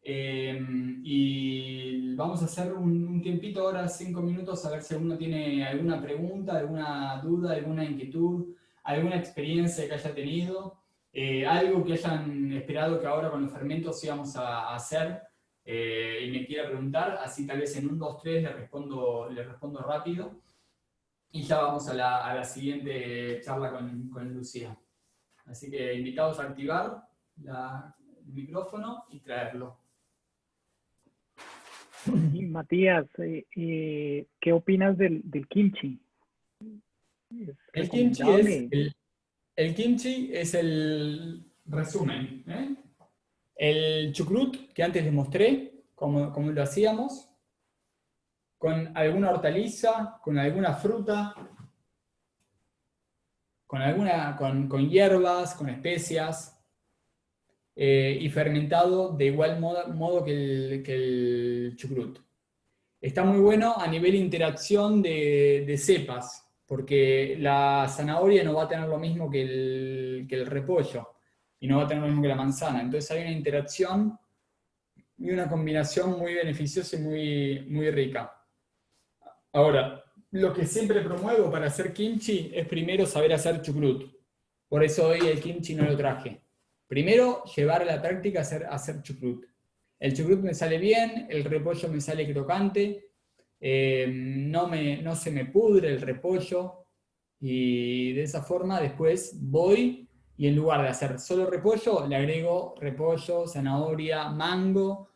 Y vamos a hacer un tiempito ahora, 5 minutos, a ver si alguno tiene alguna pregunta, alguna duda, alguna inquietud, alguna experiencia que haya tenido, algo que hayan esperado que ahora con los fermentos íbamos a hacer y me quiera preguntar, así tal vez en 1, 2, 3 le respondo rápido. Y ya vamos a la siguiente charla con Lucía. Así que invitados a activar el micrófono y traerlo. Y Matías, ¿qué opinas del kimchi? El kimchi es el resumen. El chucrut que antes les mostré, como lo hacíamos, con alguna hortaliza, con alguna fruta, con hierbas, con especias, y fermentado de igual modo que el chucrut. Está muy bueno a nivel interacción de cepas, porque la zanahoria no va a tener lo mismo que el repollo, y no va a tener lo mismo que la manzana. Entonces hay una interacción y una combinación muy beneficiosa y muy rica. Ahora, lo que siempre promuevo para hacer kimchi es primero saber hacer chucrut. Por eso hoy el kimchi no lo traje. Primero, llevar a la práctica hacer chucrut. El chucrut me sale bien, el repollo me sale crocante, no se me pudre el repollo, y de esa forma después voy y en lugar de hacer solo repollo, le agrego repollo, zanahoria, mango,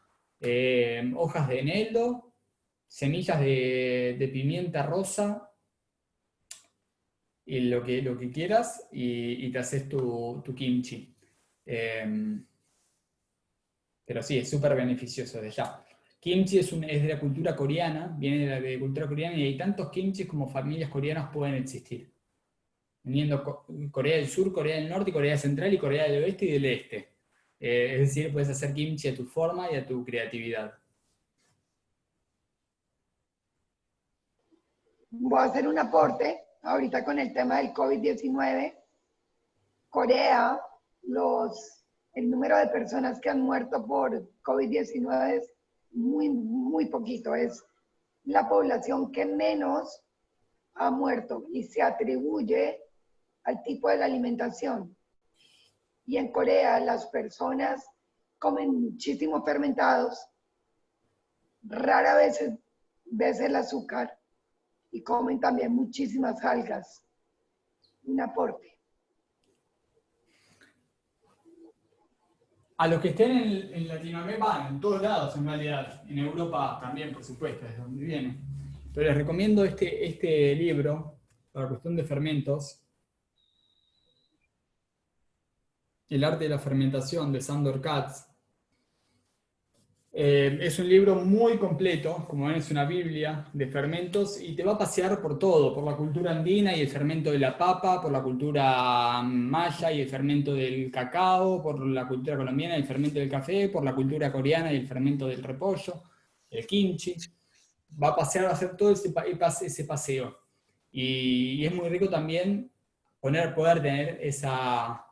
hojas de eneldo, semillas de pimienta rosa, y lo que quieras, y te haces tu kimchi. Pero sí, es súper beneficioso de ya. Kimchi es de la cultura coreana, viene de la cultura coreana, y hay tantos kimchis como familias coreanas pueden existir. Teniendo Corea del Sur, Corea del Norte, Corea Central y Corea del Oeste y del Este. Es decir, puedes hacer kimchi a tu forma y a tu creatividad. Voy a hacer un aporte ahorita con el tema del COVID-19. Corea, el número de personas que han muerto por COVID-19 es muy poquito. Es la población que menos ha muerto y se atribuye al tipo de la alimentación. Y en Corea las personas comen muchísimos fermentados, rara vez ves el azúcar, y comen también muchísimas algas. Un aporte. A los que estén en Latinoamérica, en todos lados en realidad, en Europa también, por supuesto, es donde viene. Pero les recomiendo este libro, para la cuestión de fermentos, El arte de la fermentación, de Sandor Katz. Es un libro muy completo, como ven es una biblia de fermentos, y te va a pasear por todo, por la cultura andina y el fermento de la papa, por la cultura maya y el fermento del cacao, por la cultura colombiana y el fermento del café, por la cultura coreana y el fermento del repollo, el kimchi. Va a pasear, va a hacer todo ese paseo. Y es muy rico también poder tener esa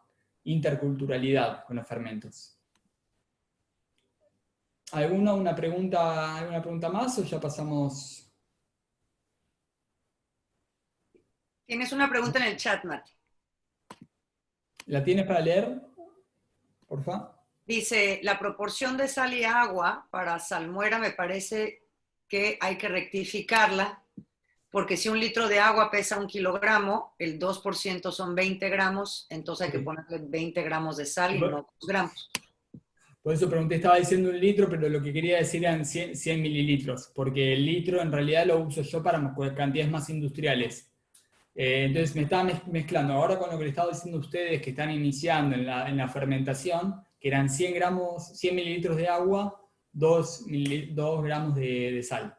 interculturalidad con los fermentos. ¿Alguna pregunta más o ya pasamos? Tienes una pregunta en el chat, Mati. ¿La tienes para leer? Por favor. Dice, la proporción de sal y agua para salmuera me parece que hay que rectificarla, porque si 1 litro de agua pesa 1 kilogramo, el 2% son 20 gramos, entonces hay que ponerle 20 gramos de sal y no 2 gramos. Por eso pregunté, estaba diciendo 1 litro, pero lo que quería decir eran 100 mililitros, porque el litro en realidad lo uso yo para cantidades más industriales. Entonces me estaba mezclando ahora con lo que le estaba diciendo a ustedes que están iniciando en la fermentación, que eran 100 mililitros de agua, 2 gramos de sal.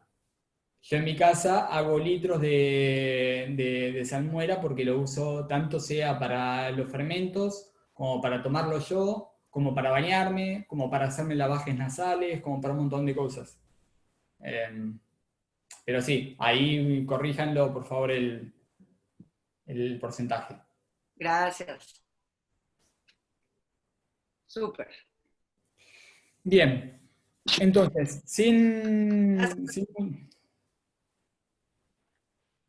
Yo en mi casa hago litros de salmuera porque lo uso tanto sea para los fermentos, como para tomarlo yo, como para bañarme, como para hacerme lavajes nasales, como para un montón de cosas. Pero sí, ahí corríjanlo, por favor, el porcentaje. Gracias. Súper. Bien. Entonces,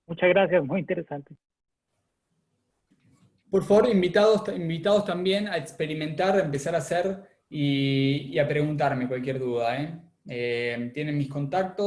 Muchas gracias, muy interesante. por favor, invitados también a experimentar, a empezar a hacer y a preguntarme cualquier duda. Tienen mis contactos.